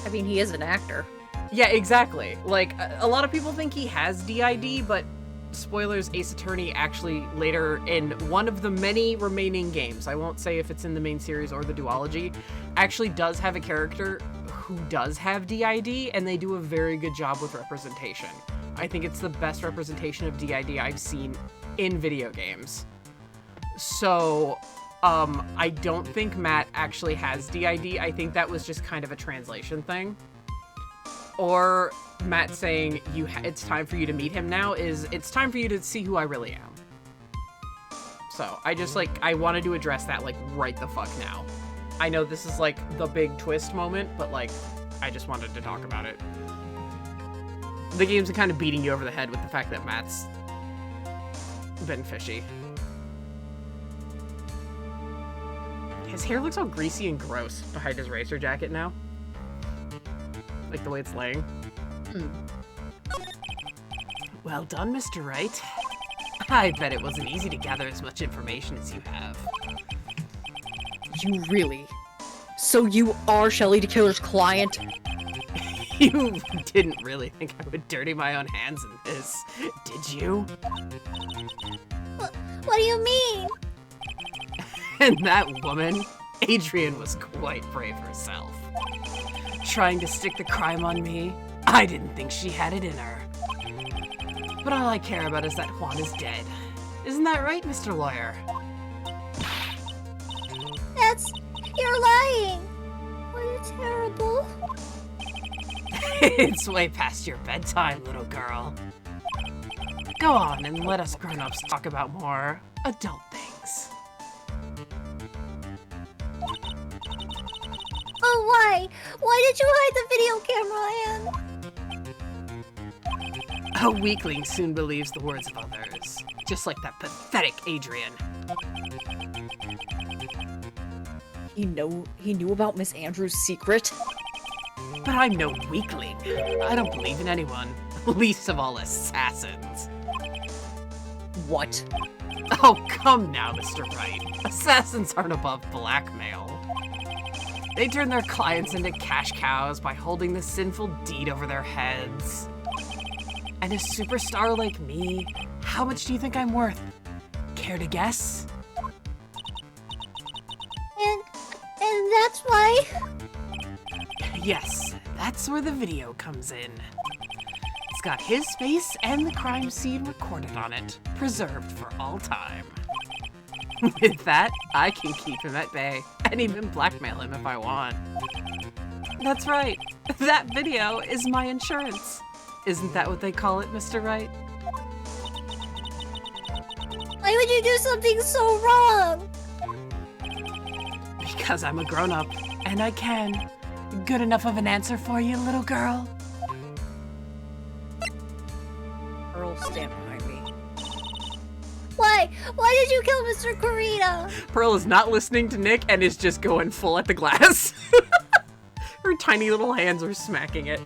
I mean, he is an actor. Yeah, exactly. Like, a lot of people think he has DID, but spoilers, Ace Attorney actually later in one of the many remaining games, I won't say if it's in the main series or the duology, actually does have a character who does have DID, and they do a very good job with representation. I think it's the best representation of DID I've seen in video games. So, I don't think Matt actually has DID. I think that was just kind of a translation thing. Or Matt saying, it's time for you to meet him now it's time for you to see who I really am. So, I wanted to address that, like, right the fuck now. I know this is, like, the big twist moment, but, like, I just wanted to talk about it. The game's kind of beating you over the head with the fact that Matt's been fishy. His hair looks all greasy and gross behind his racer jacket now. Like the way it's laying. Well done, Mr. Wright. I bet it wasn't easy to gather as much information as you have. You really? So you are Shelley the Killer's client? You didn't really think I would dirty my own hands in this, did you? What do you mean? And that woman, Adrian, was quite brave herself. Trying to stick the crime on me, I didn't think she had it in her. But all I care about is that Juan is dead. Isn't that right, Mr. Lawyer? You're lying. What a terrible. It's way past your bedtime, little girl. Go on and let us grown-ups talk about more adult things. Oh, why? Why did you hide the video camera, Anne? A weakling soon believes the words of others, just like that pathetic Adrian. He knew about Miss Andrews' secret? But I'm no weakling. I don't believe in anyone, least of all assassins. What? Oh, come now, Mr. Wright. Assassins aren't above blackmail. They turn their clients into cash cows by holding the sinful deed over their heads. And a superstar like me, how much do you think I'm worth? Care to guess? And that's why. Yes, that's where the video comes in. It's got his face and the crime scene recorded on it, preserved for all time. With that, I can keep him at bay, and even blackmail him if I want. That's right, that video is my insurance. Isn't that what they call it, Mr. Wright? Why would you do something so wrong? Because I'm a grown-up, and I can. Good enough of an answer for you, little girl? Earl, stand behind me. Why? Why did you kill Mr. Corita? Pearl is not listening to Nick and is just going full at the glass. Her tiny little hands are smacking it.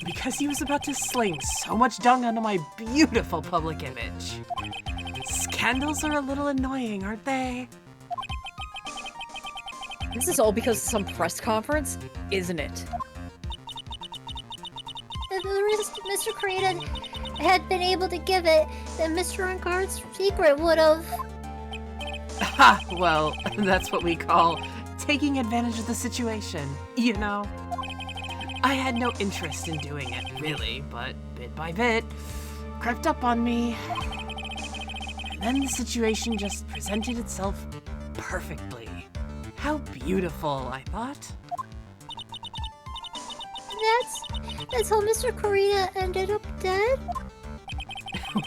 Because he was about to sling so much dung onto my beautiful public image. Scandals are a little annoying, aren't they? This is all because of some press conference, isn't it? If Mr. Corita had been able to give it, then Mr. Enguarde's secret would have. Ha! Well, that's what we call taking advantage of the situation, you know? I had no interest in doing it, really, but bit by bit, crept up on me. And then the situation just presented itself perfectly. How beautiful, I thought. That's how Mr. Corita ended up dead?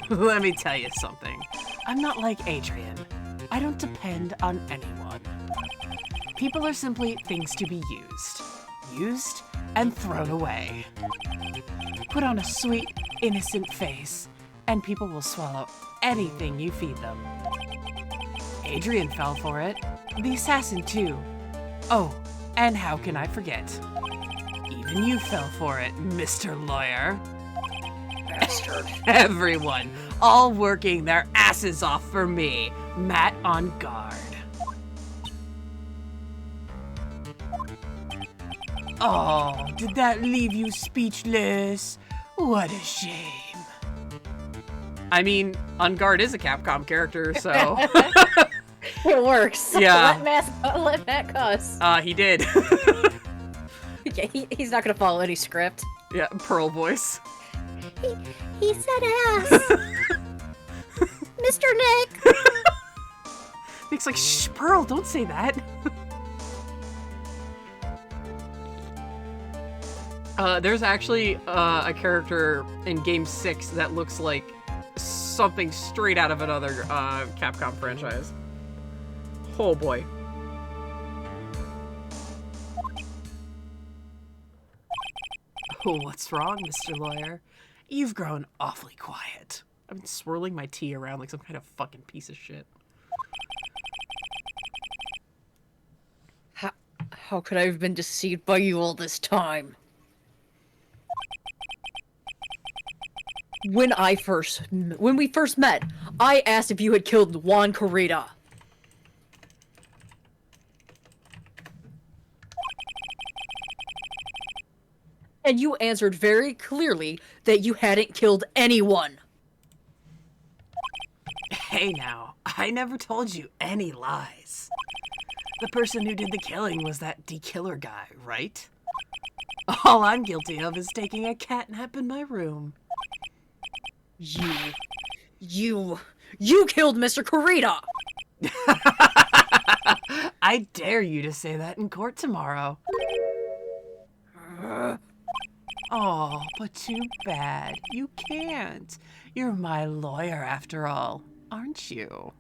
Let me tell you something. I'm not like Adrian. I don't depend on anyone. People are simply things to be used. Used and thrown away. Put on a sweet, innocent face, and people will swallow anything you feed them. Adrian fell for it. The assassin, too. Oh, and how can I forget? Even you fell for it, Mr. Lawyer. Bastard. Everyone, all working their asses off for me. Matt on guard. Oh, did that leave you speechless? What a shame. I mean, On Guard is a Capcom character, so... It works. Yeah. Let Matt cuss. He did. Yeah, he's not gonna follow any script. Yeah, Pearl voice. He said ass. Mr. Nick. Nick's like, shh, Pearl, don't say that. There's actually a character in Game 6 that looks like something straight out of another Capcom franchise. Oh boy. Oh, what's wrong, Mr. Lawyer? You've grown awfully quiet. I've been swirling my tea around like some kind of fucking piece of shit. How could I have been deceived by you all this time? When we first met, I asked if you had killed Juan Corrida. And you answered very clearly that you hadn't killed anyone. Hey now, I never told you any lies. The person who did the killing was that D-Killer guy, right? All I'm guilty of is taking a catnap in my room. You killed Mr. Corrida! I dare you to say that in court tomorrow. Oh, but too bad. You can't. You're my lawyer after all, aren't you?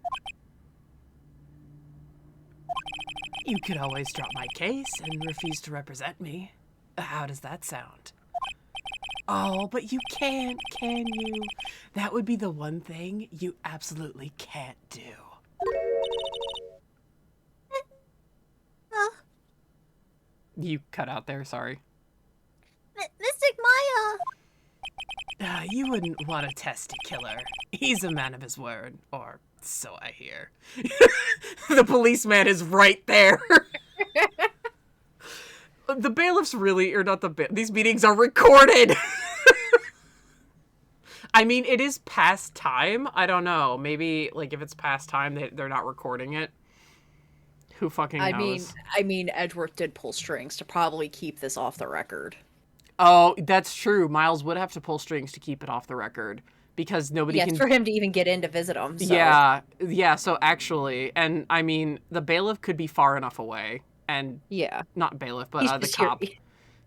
You could always drop my case and refuse to represent me. How does that sound? Oh, but you can't, can you? That would be the one thing you absolutely can't do. You cut out there, sorry. Mystic Maya. You wouldn't want to test a killer. He's a man of his word, or so I hear. The policeman is right there. The bailiffs really, or not these meetings are recorded. I mean, it is past time. I don't know. Maybe, like, if it's past time, they're not recording it. Who fucking knows? I mean, Edgeworth did pull strings to probably keep this off the record. Oh, that's true. Miles would have to pull strings to keep it off the record. Because nobody can... for him to even get in to visit him. So. Yeah, so actually, and I mean, the bailiff could be far enough away. And yeah, not bailiff, but the cop.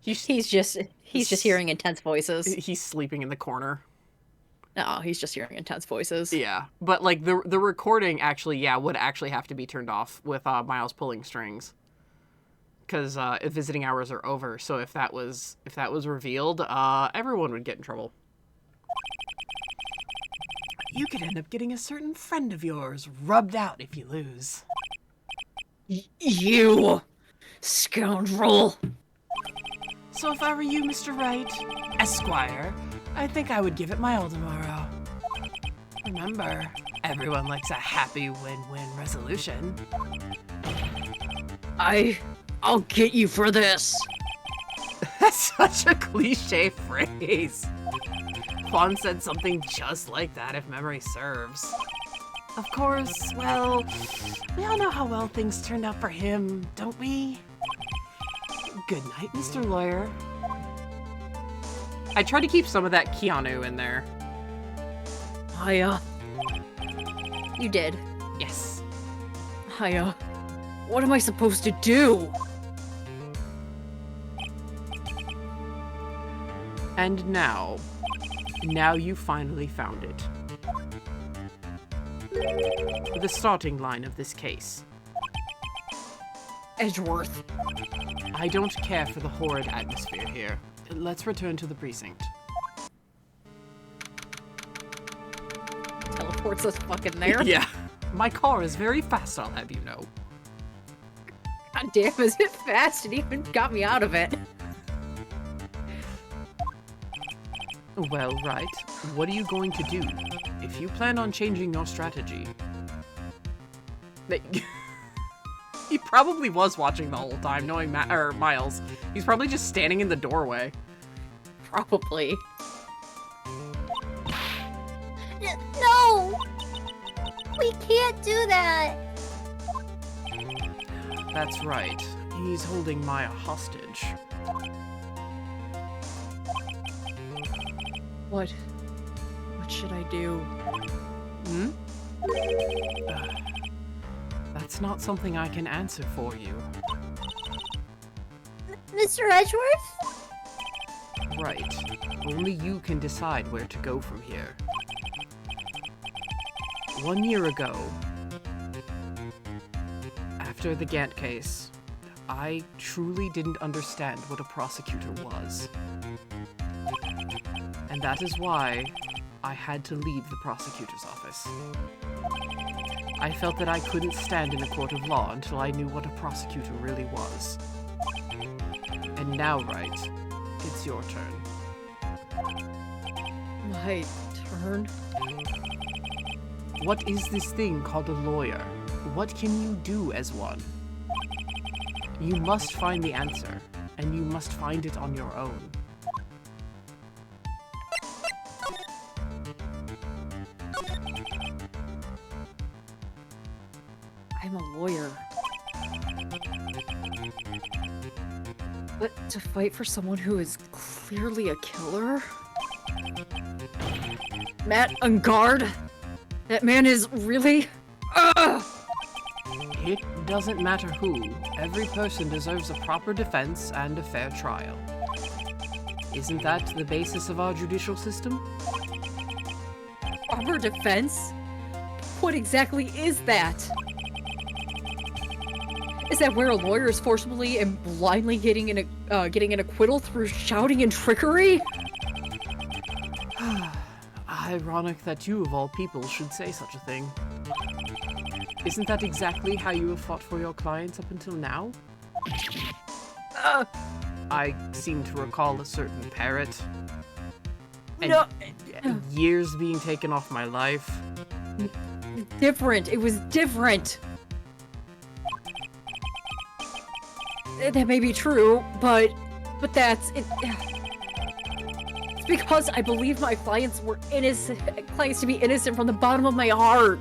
He's just hearing intense voices. He's sleeping in the corner. No, he's just hearing intense voices. Yeah, but like the recording actually, would actually have to be turned off with Miles pulling strings, because if visiting hours are over. So if that was revealed, everyone would get in trouble. You could end up getting a certain friend of yours rubbed out if you lose. You scoundrel! So if I were you, Mr. Wright, Esquire, I think I would give it my all tomorrow. Remember, everyone likes a happy win-win resolution. I'll get you for this. That's such a cliche phrase. Juan said something just like that, if memory serves. Of course, well, we all know how well things turned out for him, don't we? Good night, Mr. Lawyer. I tried to keep some of that Keanu in there. You did. Yes. What am I supposed to do? And now you finally found it. The starting line of this case. Edgeworth. I don't care for the horrid atmosphere here. Let's return to the precinct. Teleports us fucking there. Yeah. My car is very fast, I'll have you know. God damn, is it fast? It even got me out of it. Well, Wright, what are you going to do? If you plan on changing your strategy... He probably was watching the whole time, knowing Miles. He's probably just standing in the doorway. Probably. No! We can't do that! That's right. He's holding Maya hostage. What should I do? Hmm? That's not something I can answer for you. Mr. Edgeworth? Right. Only you can decide where to go from here. 1 year ago, after the Gant case, I truly didn't understand what a prosecutor was. And that is why I had to leave the prosecutor's office. I felt that I couldn't stand in a court of law until I knew what a prosecutor really was. And now, Wright, it's your turn. My turn? What is this thing called a lawyer? What can you do as one? You must find the answer, and you must find it on your own. I'm a lawyer. But to fight for someone who is clearly a killer? Matt on guard? That man is really... Ugh! It doesn't matter who. Every person deserves a proper defense and a fair trial. Isn't that the basis of our judicial system? Proper defense? What exactly is that? Is that where a lawyer is forcibly and blindly getting an acquittal through shouting and trickery? Ironic that you, of all people, should say such a thing. Isn't that exactly how you have fought for your clients up until now? I seem to recall a certain parrot. And No. years being taken off my life. Different. It was different. That may be true, but that's it. It's because I believe my clients were innocent, clients to be innocent from the bottom of my heart.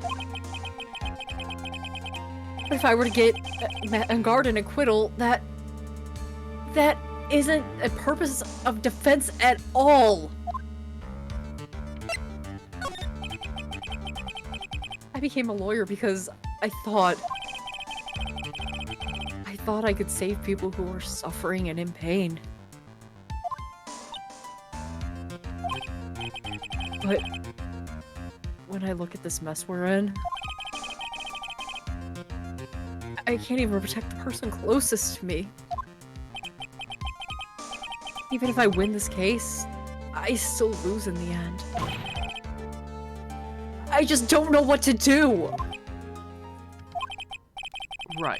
But if I were to get Matt guard an acquittal, that isn't a purpose of defense at all. I became a lawyer because I thought I could save people who were suffering and in pain. But when I look at this mess we're in, I can't even protect the person closest to me. Even if I win this case, I still lose in the end. I just don't know what to do! Right.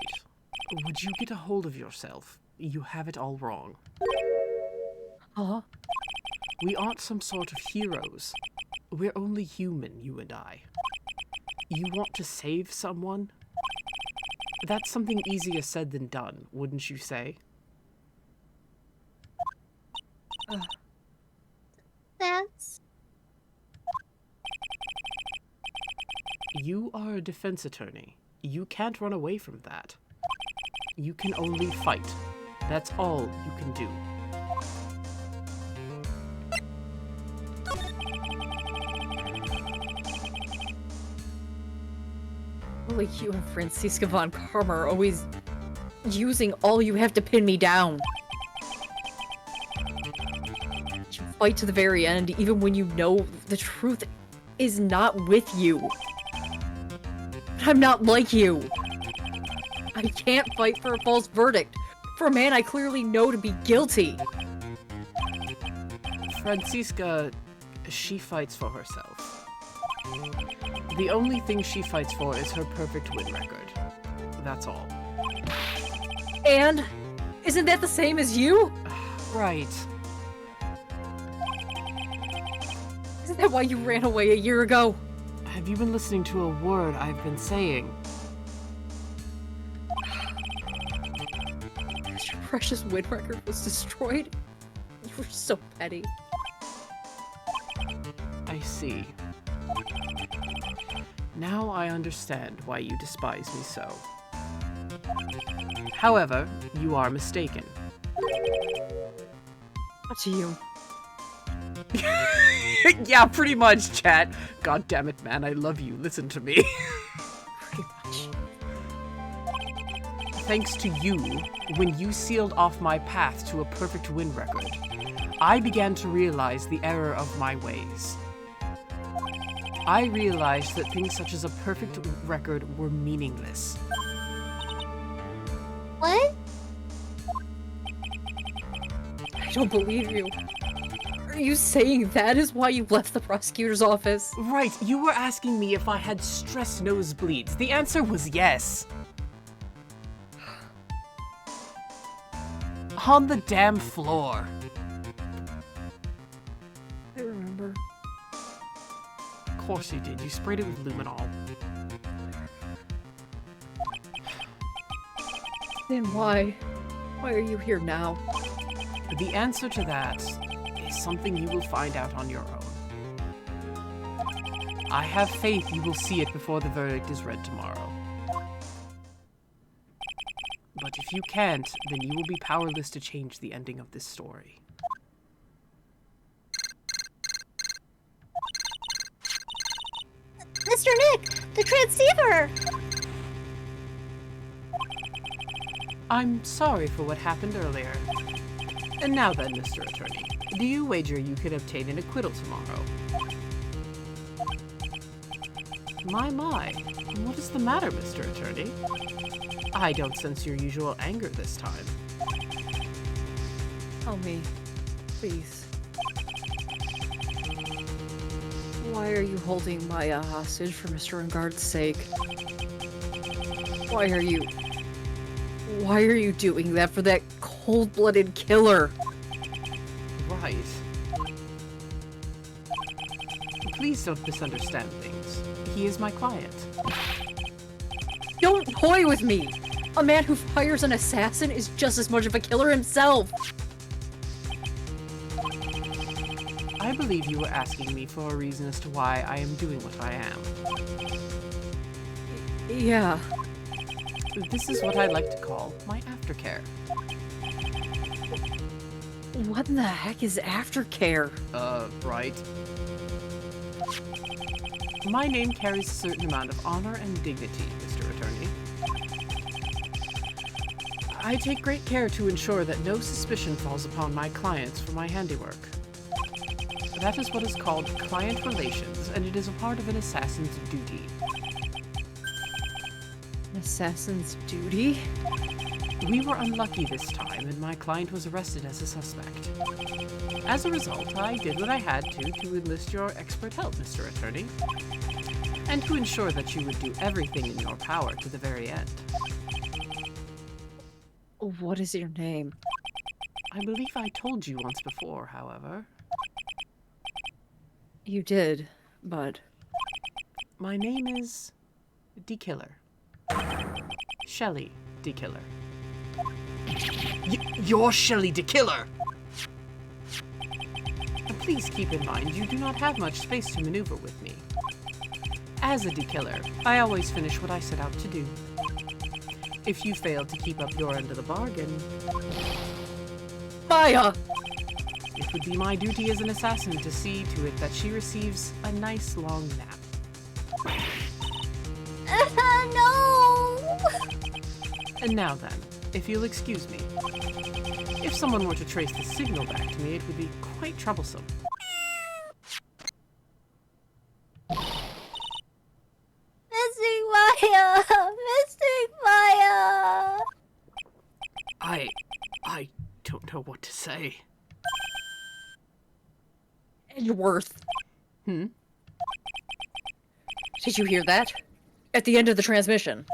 Would you get a hold of yourself? You have it all wrong. Huh? We aren't some sort of heroes. We're only human, you and I. You want to save someone? That's something easier said than done, wouldn't you say? That's... You are a defense attorney. You can't run away from that. You can only fight. That's all you can do. Like you and Franziska von Karma are always using all you have to pin me down. You fight to the very end, even when you know the truth is not with you. But I'm not like you. I can't fight for a false verdict. For a man I clearly know to be guilty. Francisca, she fights for herself. The only thing she fights for is her perfect win record. That's all. And? Isn't that the same as you? Right. Isn't that why you ran away a year ago? Have you been listening to a word I've been saying? Your precious win record was destroyed? You were so petty. I see. Now I understand why you despise me so. However, you are mistaken. Up to you. Yeah, pretty much, chat. God damn it, man, I love you. Listen to me. Pretty much. Thanks to you, when you sealed off my path to a perfect win record, I began to realize the error of my ways. I realized that things such as a perfect record were meaningless. What? I don't believe you. Are you saying that is why you left the prosecutor's office? Right, you were asking me if I had stress nosebleeds. The answer was yes. On the damn floor. I remember. Of course you did. You sprayed it with luminol. Then why? Why are you here now? The answer to that is something you will find out on your own. I have faith you will see it before the verdict is read tomorrow. But if you can't, then you will be powerless to change the ending of this story. Mr. Nick, the transceiver! I'm sorry for what happened earlier. And now then, Mr. Attorney, do you wager you could obtain an acquittal tomorrow? My, what is the matter, Mr. Attorney? I don't sense your usual anger this time. Tell me, please. Why are you holding Maya hostage for Mr. Engard's sake? Why are you doing that for that cold-blooded killer? Right. Please don't misunderstand things. He is my client. Don't toy with me! A man who hires an assassin is just as much of a killer himself! I believe you were asking me for a reason as to why I am doing what I am. Yeah. This is what I like to call my aftercare. What in the heck is aftercare? Right. My name carries a certain amount of honor and dignity, Mr. Attorney. I take great care to ensure that no suspicion falls upon my clients for my handiwork. That is what is called client relations, and it is a part of an assassin's duty. An assassin's duty? We were unlucky this time, and my client was arrested as a suspect. As a result, I did what I had to enlist your expert help, Mr. Attorney, and to ensure that you would do everything in your power to the very end. What is your name? I believe I told you once before, however. You did, but... My name is... D-Killer. Shelly D-Killer. You're Shelly D-Killer! Please keep in mind, you do not have much space to maneuver with me. As a D-Killer, I always finish what I set out to do. If you fail to keep up your end of the bargain... Maya! It would be my duty as an assassin to see to it that she receives a nice long nap. No! And now then, if you'll excuse me. If someone were to trace the signal back to me, it would be quite troublesome. Missing Maya! Missing Maya! know what to say. Edgeworth. Hmm? Did you hear that? At the end of the transmission.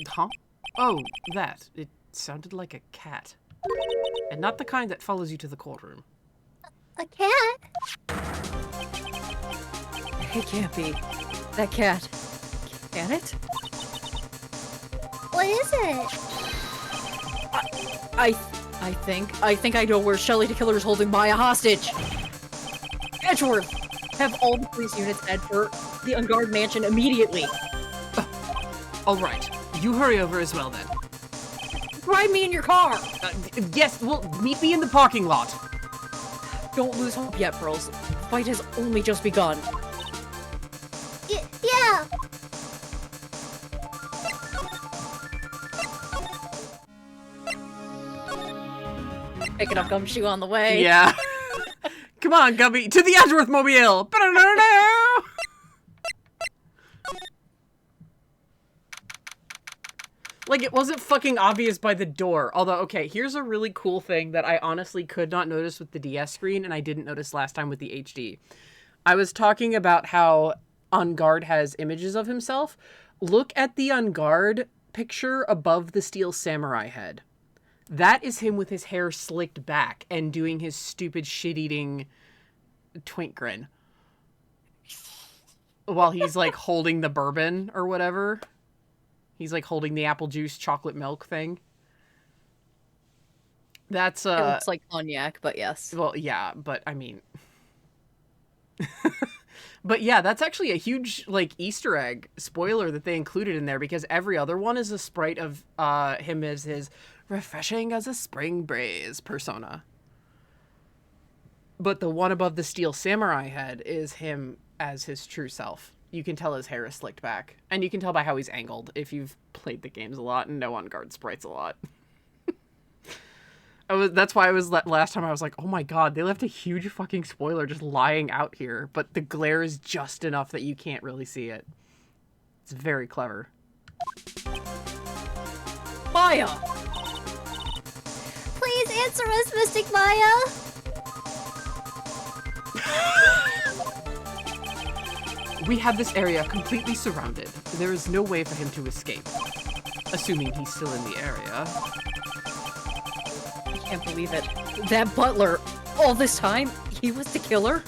Huh? Oh, that. It sounded like a cat. And not the kind that follows you to the courtroom. A cat? It can't be. That cat. Can it? What is it? I think I know where Shelley the Killer is holding Maya hostage. Edgeworth, have all the police units head for the unguarded mansion immediately. Alright, you hurry over as well then. Ride me in your car. Yes, well, meet me in the parking lot. Don't lose hope yet, Pearls. The fight has only just begun. Yeah. Picking up Gumshoe on the way. Yeah. Come on, Gubby, to the Edgeworth Mobile! Like, it wasn't fucking obvious by the door. Although, okay, here's a really cool thing that I honestly could not notice with the DS screen, and I didn't notice last time with the HD. I was talking about how On Guard has images of himself. Look at the On Guard picture above the Steel Samurai head. That is him with his hair slicked back and doing his stupid shit-eating twink grin. While he's, like, holding the bourbon or whatever. He's, like, holding the apple juice chocolate milk thing. That's, It looks like cognac, but yes. well, yeah, but, I mean... But yeah, that's actually a huge, like, Easter egg spoiler that they included in there, because every other one is a sprite of him as his refreshing as a spring breeze persona. But the one above the Steel Samurai head is him as his true self. You can tell his hair is slicked back. And you can tell by how he's angled if you've played the games a lot and know On Guard sprites a lot. That's why I was last time I was like, oh my god, they left a huge fucking spoiler just lying out here, but the glare is just enough that you can't really see it. It's very clever. Maya! Please answer us, Mystic Maya. We have this area completely surrounded. There is no way for him to escape. Assuming he's still in the area. I can't believe it. That butler, all this time, he was the killer?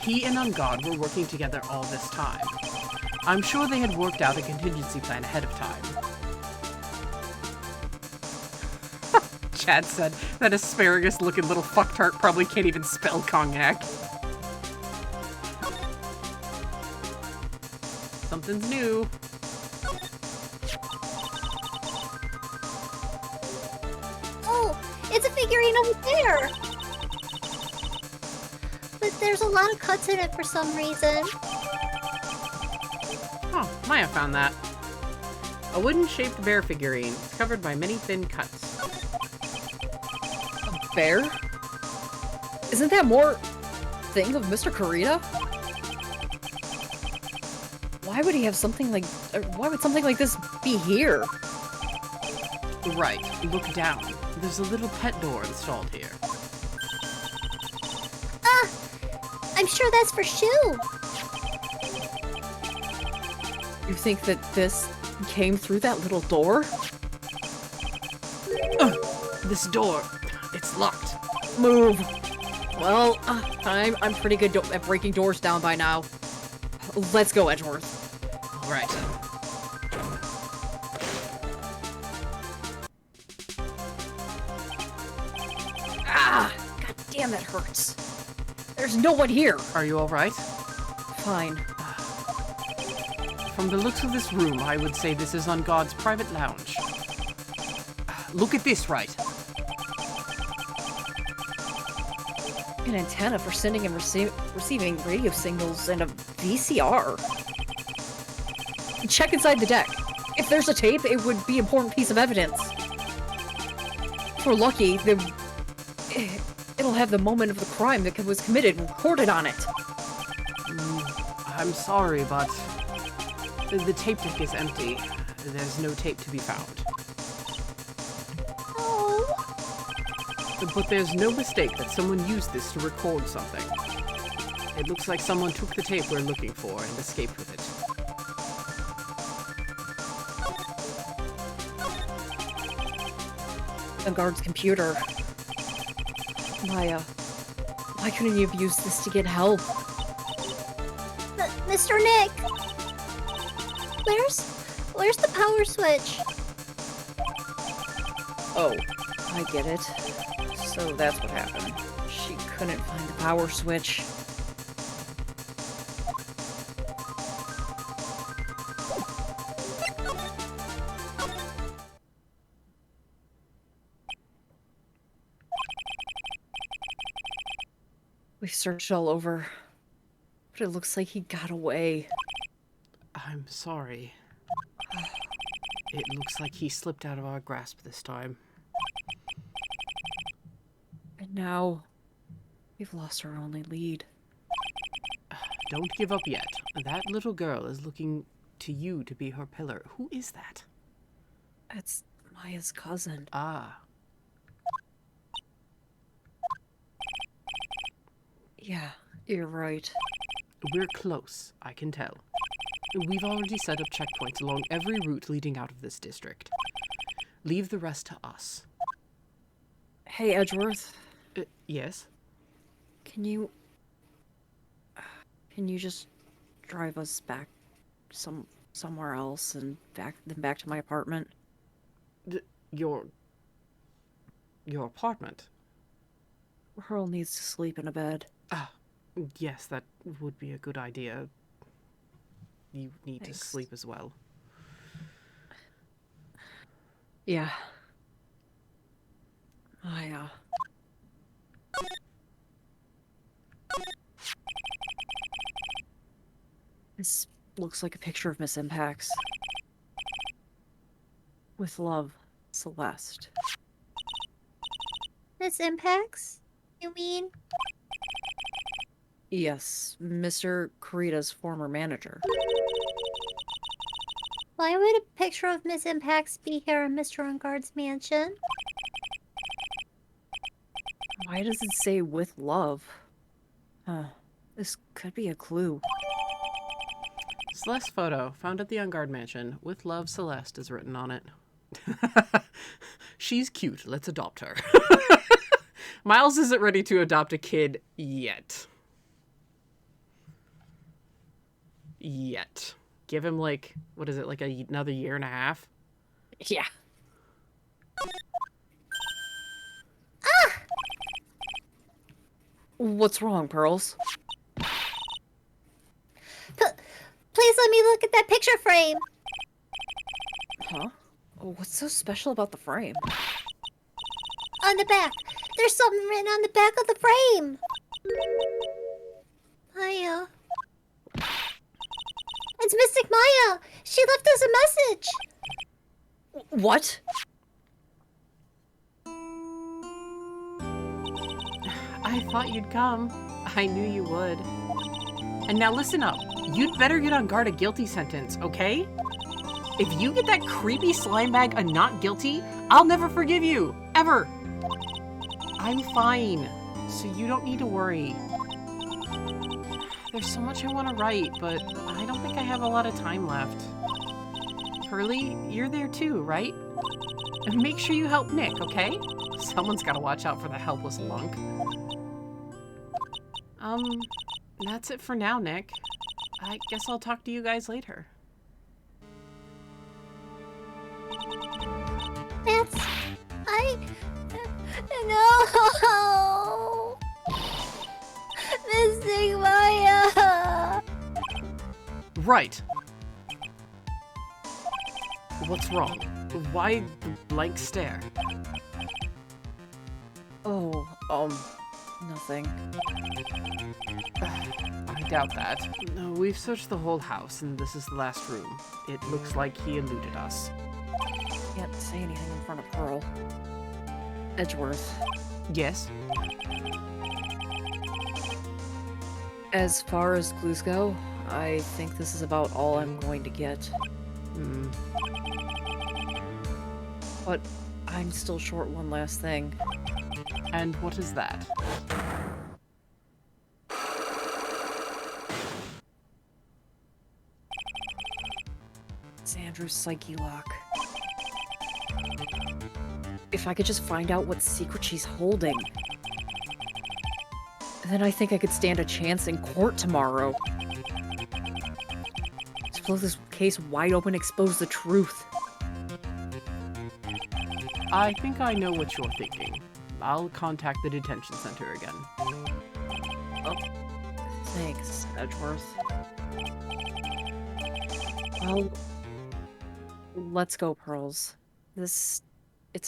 He and On Guard were working together all this time. I'm sure they had worked out a contingency plan ahead of time. Chad said, that asparagus-looking little fucktard probably can't even spell cognac. Something's new. Oh, it's a figurine over there. But there's a lot of cuts in it for some reason. Oh, Maya found that. A wooden-shaped bear figurine. It's covered by many thin cuts. A bear? Isn't that more thing of Mr. Kurita? Why would he have something like... why would something like this be here? Right, look down. There's a little pet door installed here. Ah! I'm sure that's for Shu. You think that this came through that little door? This door, it's locked. Move! Well, I'm pretty good at breaking doors down by now. Let's go, Edgeworth. All right. Ah! God damn, that hurts. There's no one here. Are you all right? Fine. From the looks of this room, I would say this is On Guard's private lounge. Look at this, Wright. An antenna for sending and receiving radio signals and a VCR. Check inside the deck. If there's a tape, it would be an important piece of evidence. If we're lucky, it'll have the moment of the crime that was committed recorded on it. I'm sorry, but the tape deck is empty. There's no tape to be found. Oh. But there's no mistake that someone used this to record something. It looks like someone took the tape we're looking for and escaped with it. The guard's computer. Maya, why couldn't you have used this to get help? Mr. Nick! Where's the power switch? Oh, I get it. So that's what happened. She couldn't find the power switch. We searched all over, but it looks like he got away. I'm sorry. It looks like he slipped out of our grasp this time. And now, we've lost our only lead. Don't give up yet. That little girl is looking to you to be her pillar. Who is that? It's Maya's cousin. Ah. Yeah, you're right. We're close, I can tell. We've already set up checkpoints along every route leading out of this district. Leave the rest to us. Hey, Edgeworth. Yes? Can you just drive us back somewhere else and back to my apartment? Your apartment? Pearl needs to sleep in a bed. Ah, yes, that would be a good idea. You need Thanks. to sleep as well. Yeah. This looks like a picture of Miss Impacts. With love, Celeste. Miss Impacts? You mean? Yes, Mr. Kurita's former manager. Why would a picture of Miss Impacts be here in Mr. Ungard's mansion? Why does it say with love? Huh. This could be a clue. Celeste photo, found at the Ungard Mansion. With love, Celeste is written on it. She's cute. Let's adopt her. Miles isn't ready to adopt a kid yet. Yet. Give him like, what is it, like another year and a half? Yeah. What's wrong, Pearls? Please let me look at that picture frame. Huh? Oh, what's so special about the frame? On the back. There's something written on the back of the frame. Maya. It's Mystic Maya. She left us a message. What? I thought you'd come. I knew you would. And now listen up. You'd better get on guard a guilty sentence, okay? If you get that creepy slime bag a not guilty, I'll never forgive you. Ever. I'm fine, so you don't need to worry. There's so much I want to write, but I don't think I have a lot of time left. Pearly, you're there too, right? And make sure you help Nick, okay? Someone's got to watch out for the helpless lunk. That's it for now, Nick. I guess I'll talk to you guys later. No! Mystic Maya! Right. What's wrong? Why the blank stare? Oh, nothing. I doubt that. No, we've searched the whole house, and this is the last room. It looks like he eluded us. Can't say anything in front of Pearl. Edgeworth. Yes? As far as clues go, I think this is about all I'm going to get. But I'm still short one last thing. And what is that? It's Andrew's psyche lock. If I could just find out what secret she's holding. Then I think I could stand a chance in court tomorrow. To blow this case wide open, expose the truth. I think I know what you're thinking. I'll contact the detention center again. Oh, thanks, Edgeworth. Well, let's go, Pearls. It's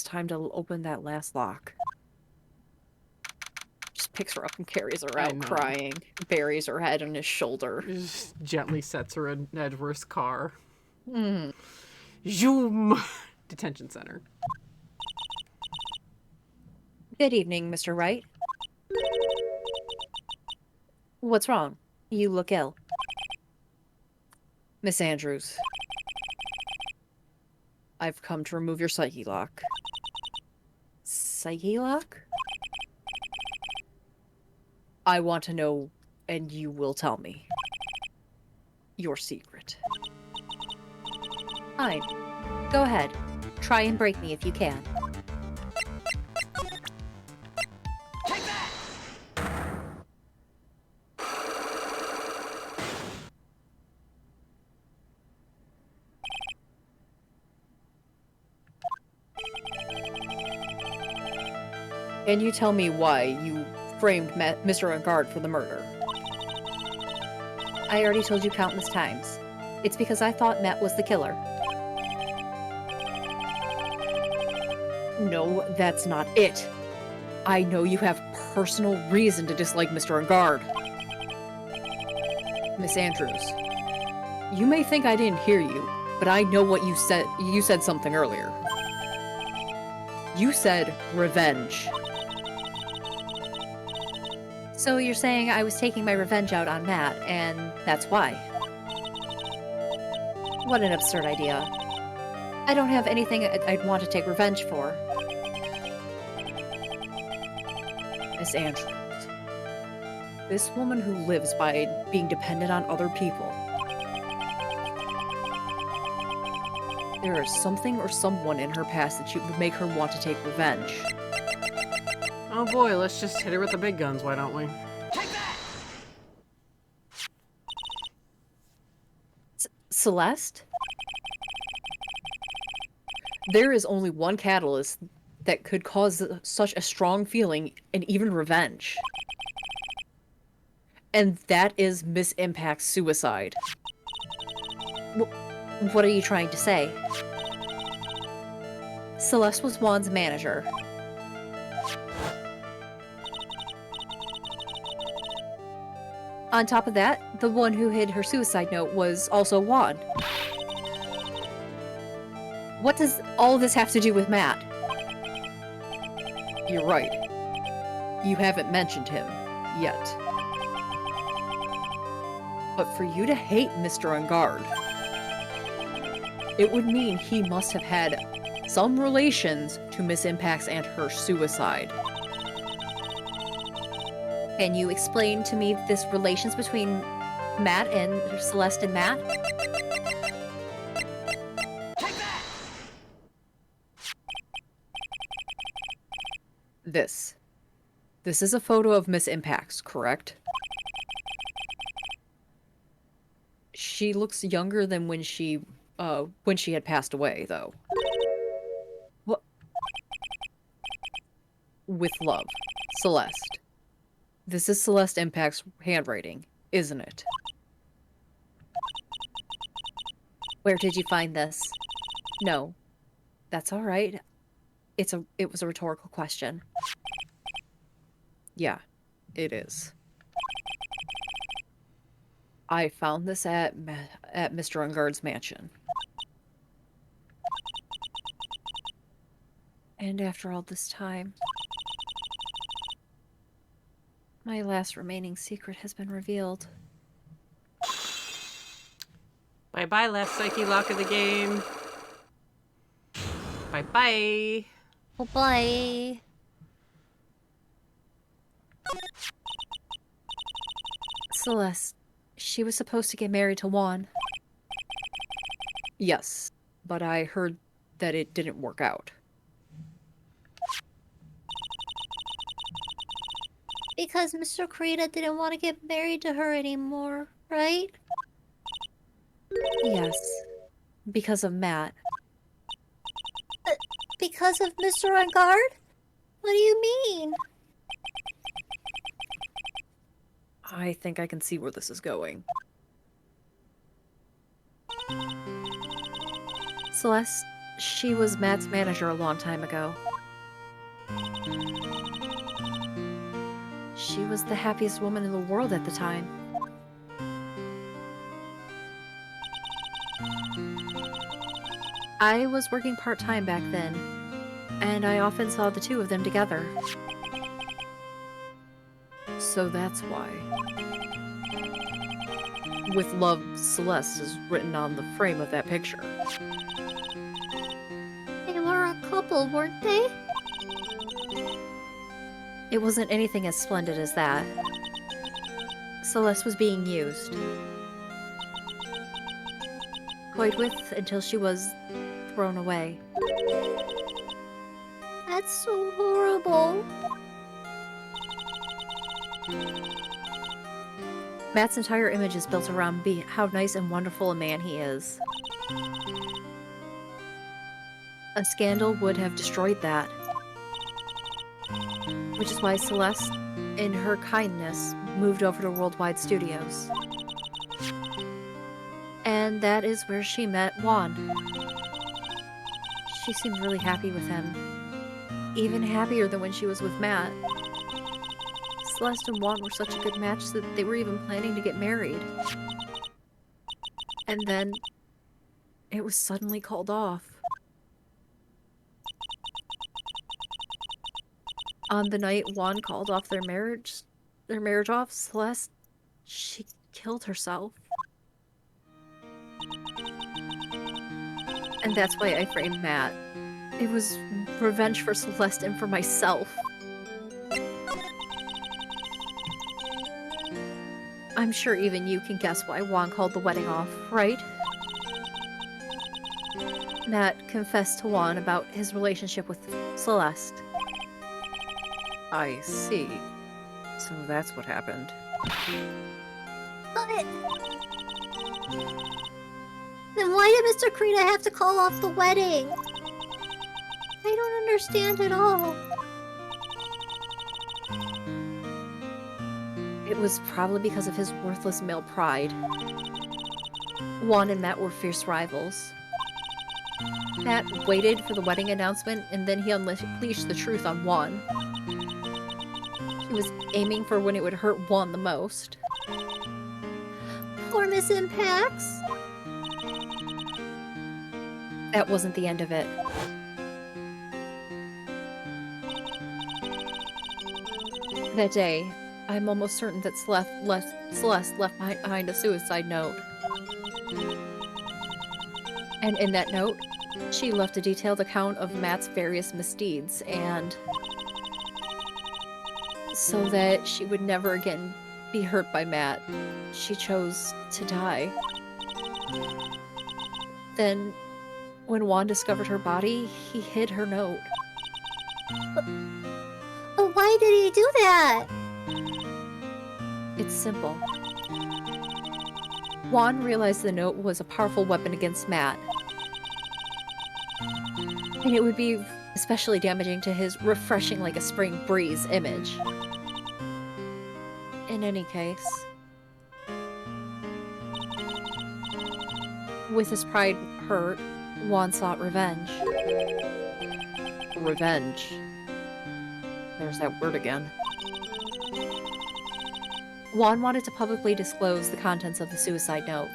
time to open that last lock. Just picks her up and carries her out, crying. Buries her head on his shoulder. Just gently sets her in Edgeworth's car. Mm. Zoom! Detention center. Good evening, Mr. Wright. What's wrong? You look ill. Miss Andrews. I've come to remove your psyche lock. Psyche lock? I want to know, and you will tell me. Your secret. Fine. Go ahead. Try and break me if you can. Can you tell me why you framed Mr. Engard for the murder? I already told you countless times. It's because I thought Matt was the killer. No, that's not it. I know you have personal reason to dislike Mr. Engard. Miss Andrews, you may think I didn't hear you, but I know what you said. You said something earlier. You said revenge. So you're saying I was taking my revenge out on Matt, and that's why? What an absurd idea. I don't have anything I'd want to take revenge for. Miss Andrews, this woman who lives by being dependent on other people. There is something or someone in her past that would make her want to take revenge. Oh boy, let's just hit her with the big guns, why don't we? Celeste? There is only one catalyst that could cause such a strong feeling and even revenge. And that is Miss Impact's suicide. What are you trying to say? Celeste was Juan's manager. On top of that, the one who hid her suicide note was also Juan. What does all this have to do with Matt? You're right. You haven't mentioned him yet. But for you to hate Mr. Engard, it would mean he must have had some relations to Miss Impacts and her suicide. Can you explain to me this relations between Matt and Celeste and Matt? This is a photo of Miss Impacts, correct? She looks younger than when she had passed away, though. What? With love, Celeste. This is Celeste Impact's handwriting, isn't it? Where did you find this? No. That's all right. It was a rhetorical question. Yeah, it is. I found this at Mr. Engard's mansion. And after all this time, my last remaining secret has been revealed. Bye-bye, last psyche lock of the game. Bye-bye. Oh, bye. Celeste, she was supposed to get married to Juan. Yes, but I heard that it didn't work out. Because Mr. Kurita didn't want to get married to her anymore, right? Yes, because of Matt. Because of Mr. On Guard? What do you mean? I think I can see where this is going. Celeste, she was Matt's manager a long time ago. She was the happiest woman in the world at the time. I was working part-time back then, and I often saw the two of them together. So that's why. With love, Celeste is written on the frame of that picture. They were a couple, weren't they? It wasn't anything as splendid as that. Celeste was being used. Toyed with until she was thrown away. That's so horrible. Matt's entire image is built around how nice and wonderful a man he is. A scandal would have destroyed that. Which is why Celeste, in her kindness, moved over to Worldwide Studios. And that is where she met Juan. She seemed really happy with him. Even happier than when she was with Matt. Celeste and Juan were such a good match that they were even planning to get married. And then it was suddenly called off. On the night Juan called off their marriage off, Celeste, she killed herself. And that's why I framed Matt. It was revenge for Celeste and for myself. I'm sure even you can guess why Juan called the wedding off, right? Matt confessed to Juan about his relationship with Celeste. I see. So that's what happened. But... Then why did Mr. Kurita have to call off the wedding? I don't understand at all. It was probably because of his worthless male pride. Juan and Matt were fierce rivals. Matt waited for the wedding announcement, and then he unleashed the truth on Juan. He was aiming for when it would hurt Juan the most. Poor Miss Impacts. That wasn't the end of it. That day, I'm almost certain that Celeste left behind a suicide note. And in that note, she left a detailed account of Matt's various misdeeds, and so that she would never again be hurt by Matt, she chose to die. Then, when Juan discovered her body, he hid her note. But why did he do that? It's simple. Juan realized the note was a powerful weapon against Matt. And it would be especially damaging to his refreshing like a spring breeze image. In any case, with his pride hurt, Juan sought revenge. Revenge. There's that word again. Juan wanted to publicly disclose the contents of the suicide note.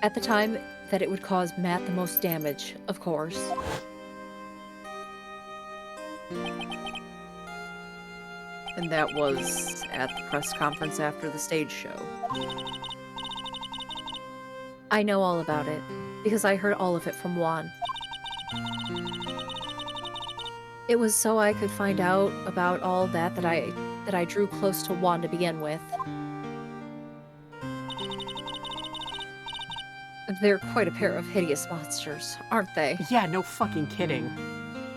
At the time, that it would cause Matt the most damage, of course. And that was at the press conference after the stage show. I know all about it, because I heard all of it from Juan. It was so I could find out about all that I drew close to Juan to begin with. They're quite a pair of hideous monsters, aren't they? Yeah, no fucking kidding.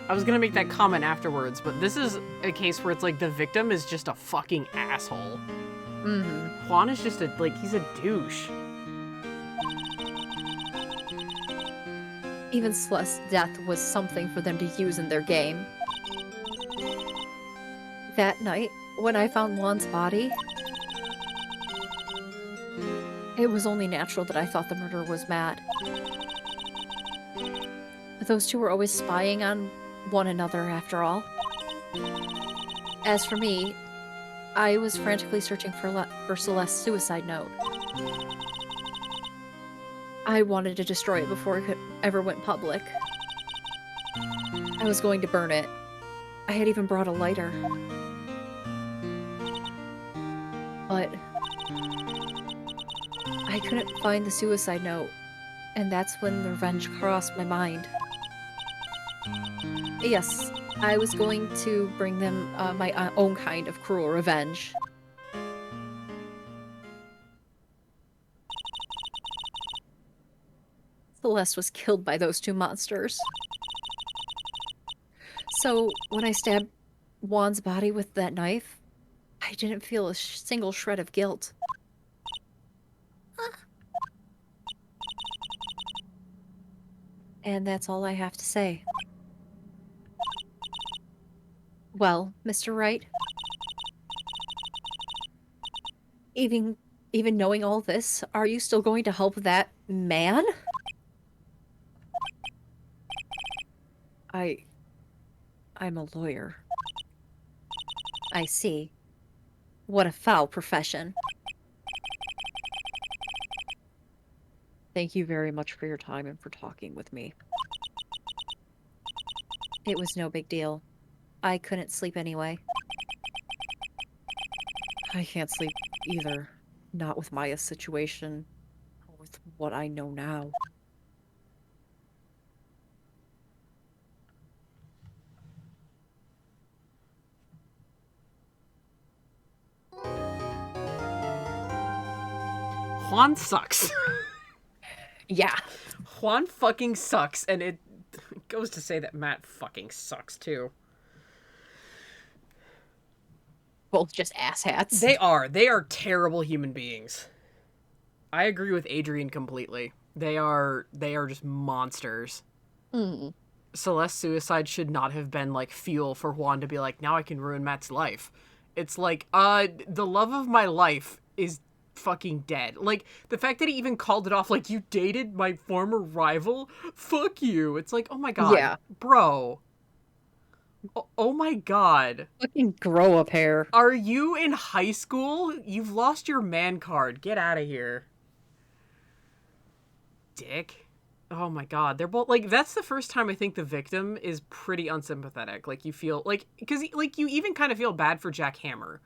I was gonna make that comment afterwards, but this is a case where it's like the victim is just a fucking asshole. Mm-hmm. Juan is just he's a douche. Even Celeste's death was something for them to use in their game. That night, when I found Juan's body, it was only natural that I thought the murderer was Matt. Those two were always spying on one another, after all. As for me, I was frantically searching for Celeste's suicide note. I wanted to destroy it before it ever went public. I was going to burn it. I had even brought a lighter. But I couldn't find the suicide note, and that's when the revenge crossed my mind. Yes, I was going to bring them my own kind of cruel revenge. Celeste was killed by those two monsters. So, when I stabbed Juan's body with that knife, I didn't feel a single shred of guilt. And that's all I have to say. Well, Mr. Wright, even knowing all this, are you still going to help that man? I'm a lawyer. I see. What a foul profession. Thank you very much for your time and for talking with me. It was no big deal. I couldn't sleep anyway. I can't sleep either. Not with Maya's situation. Or with what I know now. Juan sucks. Yeah. Juan fucking sucks, and it goes to say that Matt fucking sucks too. Both just asshats. They are terrible human beings. I agree with Adrian completely. They are just monsters. Mm. Celeste's suicide should not have been like fuel for Juan to be like, now I can ruin Matt's life. It's like, the love of my life is fucking dead. Like, the fact that he even called it off, like, you dated my former rival? Fuck you. It's like, oh my god. Yeah. Bro. Oh my god. Fucking grow a pair. Are you in high school? You've lost your man card. Get out of here. Dick. Oh my god. They're both, like, that's the first time I think the victim is pretty unsympathetic. Like, you feel, like, because, like, you even kind of feel bad for Jack Hammer.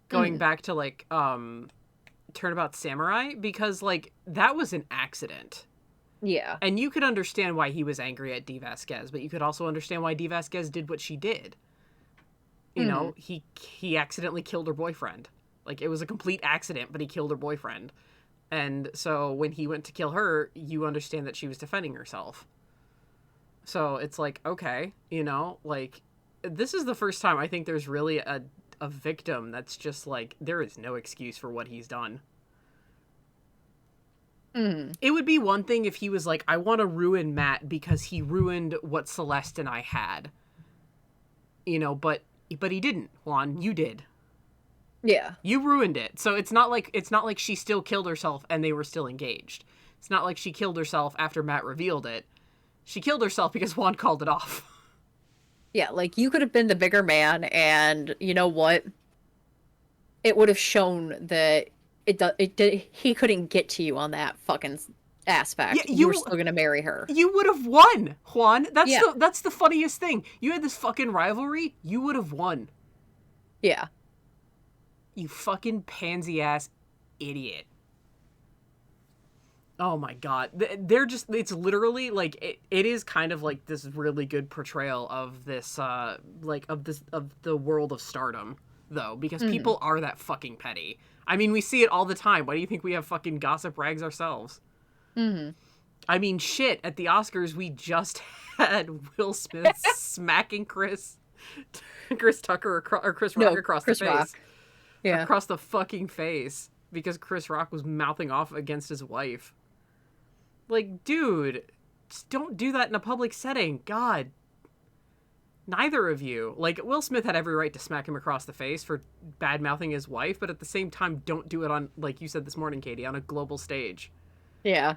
Going back to, like, Turnabout Samurai, because, like, that was an accident. Yeah. And you could understand why he was angry at Dee Vasquez, but you could also understand why Dee Vasquez did what she did. You know, he accidentally killed her boyfriend. Like, it was a complete accident, but he killed her boyfriend. And so when he went to kill her, you understand that she was defending herself. So it's like, okay, you know, like, this is the first time I think there's really a victim that's just like, there is no excuse for what he's done. It would be one thing if he was like, I want to ruin Matt because he ruined what Celeste and I had. You know, but he didn't, Juan. You did. Yeah. You ruined it. So it's not like she still killed herself and they were still engaged. It's not like she killed herself after Matt revealed it. She killed herself because Juan called it off. Yeah, like, you could have been the bigger man, and you know what? It would have shown that he couldn't get to you on that fucking aspect. Yeah, you were still gonna marry her. You would have won, Juan. That's the funniest thing. You had this fucking rivalry. You would have won. Yeah. You fucking pansy ass idiot. Oh my god. They're just, it's literally like it is kind of like this really good portrayal of this like of the world of stardom though, because people are that fucking petty. I mean, we see it all the time. Why do you think we have fucking gossip rags ourselves? I mean, shit, at the Oscars we just had Will Smith smacking Chris Tucker or Chris Rock across Chris the face. Rock. Yeah. Across the fucking face because Chris Rock was mouthing off against his wife. Like, dude, just don't do that in a public setting. God. Neither of you. Like, Will Smith had every right to smack him across the face for bad-mouthing his wife, but at the same time, don't do it on, like you said this morning, Katie, on a global stage. Yeah.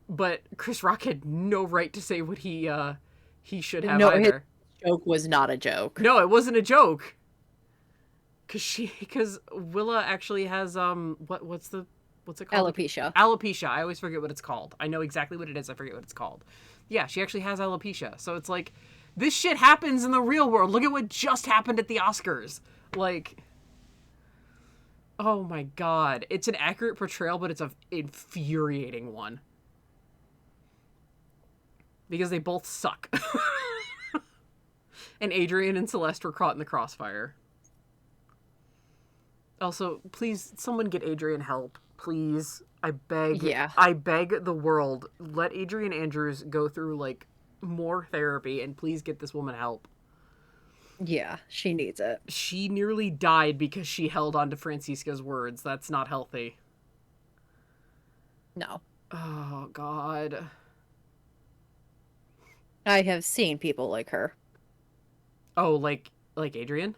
But Chris Rock had no right to say what he should have either. His joke was not a joke. No, it wasn't a joke. Because Willa actually has, what's it called? Alopecia. Alopecia. I always forget what it's called. I know exactly what it is. I forget what it's called. Yeah, she actually has alopecia. So it's like, this shit happens in the real world. Look at what just happened at the Oscars. Like, oh my god. It's an accurate portrayal, but it's an infuriating one. Because they both suck. And Adrian and Celeste were caught in the crossfire. Also, please, someone get Adrian help. Please. I beg. Yeah. I beg the world. Let Adrian Andrews go through, like, more therapy and please get this woman help. Yeah, she needs it. She nearly died because she held on to Francisca's words. That's not healthy. No. Oh, God. I have seen people like her. Oh, like Adrian?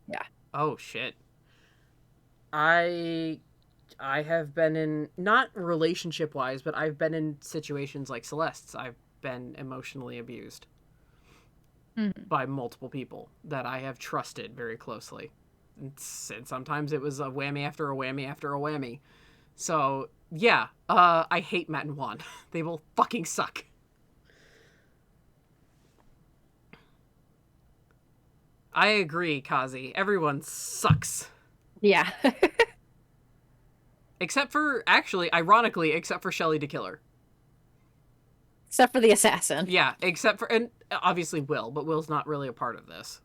Yeah. Oh, shit. I have been in, not relationship wise, but I've been in situations like Celeste's. I've been emotionally abused by multiple people that I have trusted very closely. And sometimes it was a whammy after a whammy after a whammy. So yeah, I hate Matt and Juan. They both fucking suck. I agree, Kazi. Everyone sucks. Yeah. Except for, actually, ironically, except for Shelley the Killer. Except for the assassin. Yeah, except for, and obviously Will, but Will's not really a part of this.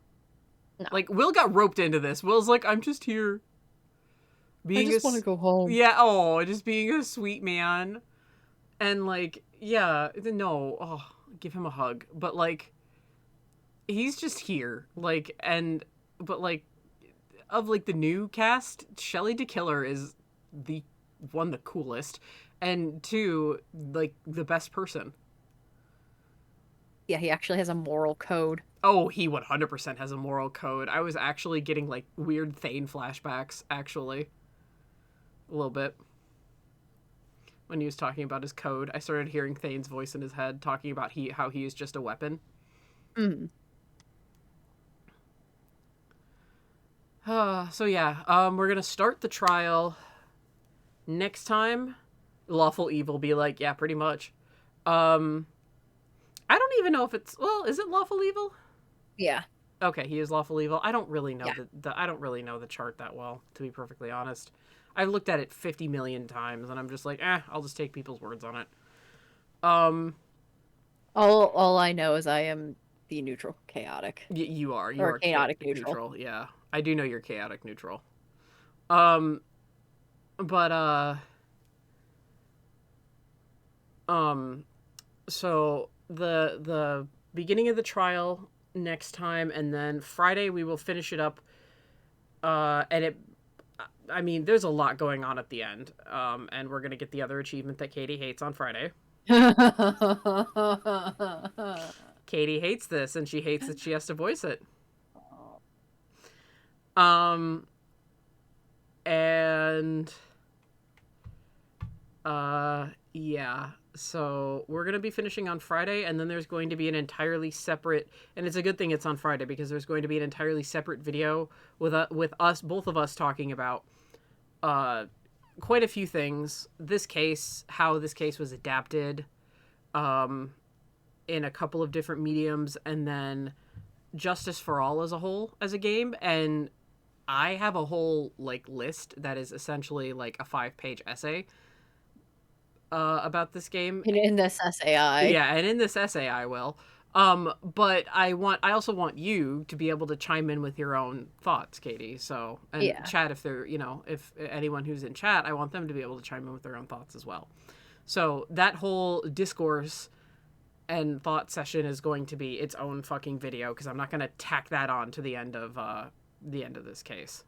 No. Like, Will got roped into this. Will's like, I'm just here. I just want to go home. Yeah, oh, just being a sweet man. And, like, yeah, no, oh, give him a hug. But, like, he's just here. Like, but, like, of, like, the new cast, Shelley the Killer is the coolest, and two, like, the best person. Yeah, he actually has a moral code. Oh, he 100% has a moral code. I was actually getting, like, weird Thane flashbacks, actually. A little bit. When he was talking about his code, I started hearing Thane's voice in his head talking about how he is just a weapon. So yeah, we're gonna start the trial next time. Lawful Evil be like, yeah, pretty much. I don't even know if it's, well, is it Lawful Evil? Yeah. Okay, he is Lawful Evil. I don't really know Yeah. I don't really know the chart that well, to be perfectly honest. I've looked at it 50 million times, and I'm just like, I'll just take people's words on it. All I know is I am the neutral chaotic. You are. You Or are chaotic neutral. Yeah, I do know you're chaotic neutral. So the beginning of the trial next time, and then Friday we will finish it up. I mean, there's a lot going on at the end. And we're gonna get the other achievement that Katie hates on Friday. Katie hates this, and she hates that she has to voice it. Yeah. So we're going to be finishing on Friday, and then there's going to be an entirely separate, and it's a good thing it's on Friday, because there's going to be an entirely separate video with us, both of us, talking about quite a few things. This case, how this case was adapted in a couple of different mediums, and then Justice for All as a whole as a game. And I have a whole, like, list that is essentially like a 5-page essay about this game. In this SAI. Yeah, and in this essay I will. But I also want you to be able to chime in with your own thoughts, Katie. So, and Yeah. chat if they're, if anyone who's in chat, I want them to be able to chime in with their own thoughts as well. So that whole discourse and thought session is going to be its own fucking video because I'm not going to tack that on to the end of this case.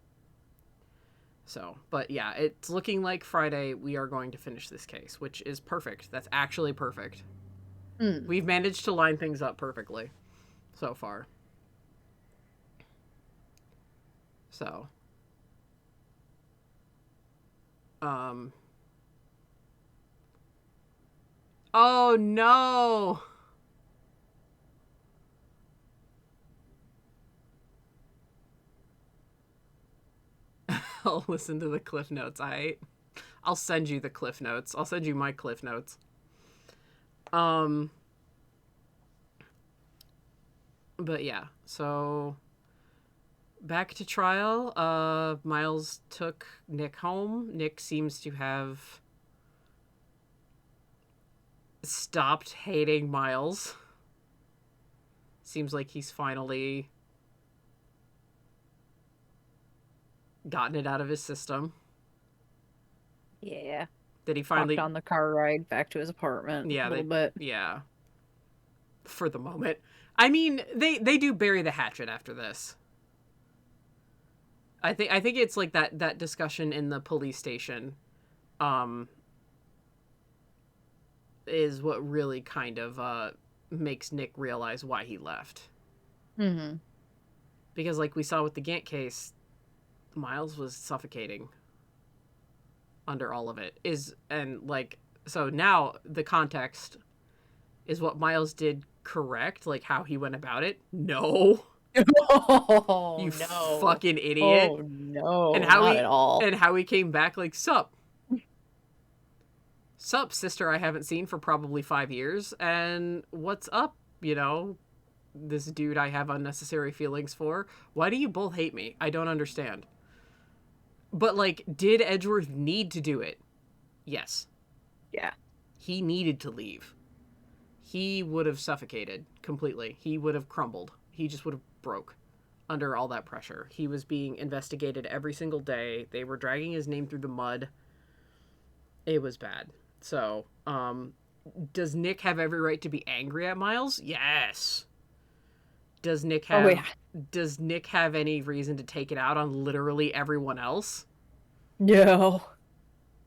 So, but yeah, it's looking like Friday we are going to finish this case, which is perfect. That's actually perfect. We've managed to line things up perfectly so far. So, oh no! I'll listen to the Cliff Notes. I'll send you the Cliff Notes. I'll send you my Cliff Notes. But yeah, so back to trial. Miles took Nick home. Nick seems to have stopped hating Miles. Seems like he's finally gotten it out of his system. Yeah. Did he finally Walked on the car ride back to his apartment a little bit. Yeah. For the moment. I mean, they do bury the hatchet after this. I think it's like that discussion in the police station is what really kind of makes Nick realize why he left. Mm-hmm. Because like we saw with the Gant case, Miles was suffocating under all of it. So now the context is what Miles did correct, like how he went about it? No. Oh, you no. fucking idiot. Oh, no. And how not at all. And how he came back like, sup, sister I haven't seen for probably 5 years. And what's up, this dude I have unnecessary feelings for? Why do you both hate me? I don't understand. But, like, did Edgeworth need to do it? Yes. Yeah. He needed to leave. He would have suffocated completely. He would have crumbled. He just would have broke under all that pressure. He was being investigated every single day. They were dragging his name through the mud. It was bad. So, does Nick have every right to be angry at Miles? Yes. Does Nick have any reason to take it out on literally everyone else? No.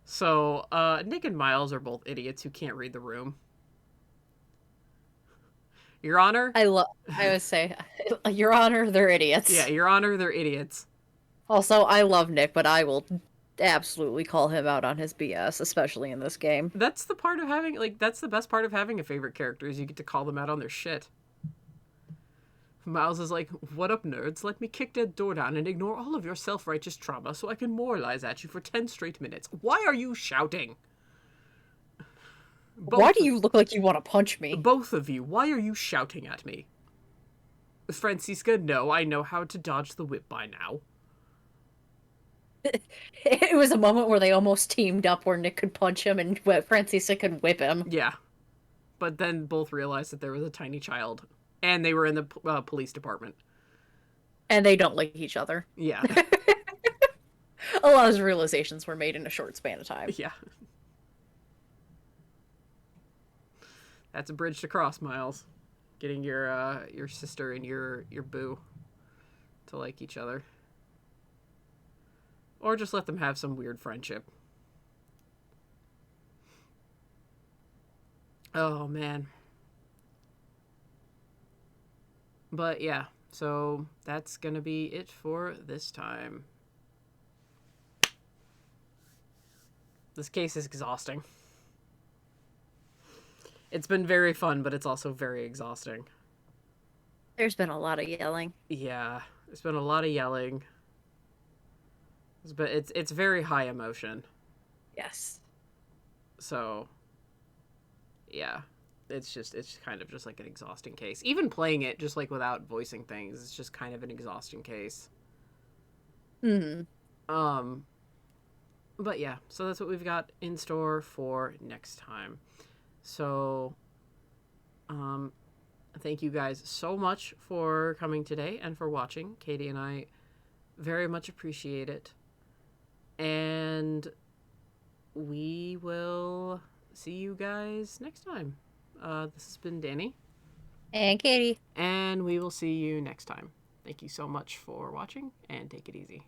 So, Nick and Miles are both idiots who can't read the room. Your Honor? I would say, Your Honor, they're idiots. Yeah, Your Honor, they're idiots. Also, I love Nick, but I will absolutely call him out on his BS, especially in this game. That's the part of having, that's the best part of having a favorite character, is you get to call them out on their shit. Miles is like, what up, nerds? Let me kick that door down and ignore all of your self-righteous trauma so I can moralize at you for 10 straight minutes. Why are you shouting? Why do you look like you want to punch me? Both of you, why are you shouting at me? Francisca, no, I know how to dodge the whip by now. It was a moment where they almost teamed up where Nick could punch him and Francisca could whip him. Yeah. But then both realized that there was a tiny child. And they were in the police department. And they don't like each other. Yeah. A lot of realizations were made in a short span of time. Yeah. That's a bridge to cross, Miles. Getting your sister and your boo to like each other. Or just let them have some weird friendship. Oh, man. But yeah, so that's gonna be it for this time. This case is exhausting. It's been very fun, but it's also very exhausting. There's been a lot of yelling. Yeah, there's been a lot of yelling. But it's very high emotion. Yes. So, yeah. It's kind of just like an exhausting case. Even playing it just like without voicing things, it's just kind of an exhausting case. Mm-hmm. But yeah, so that's what we've got in store for next time. So, thank you guys so much for coming today and for watching. Katie and I very much appreciate it. And we will see you guys next time. This has been Danny. And Katie. And we will see you next time. Thank you so much for watching, and take it easy.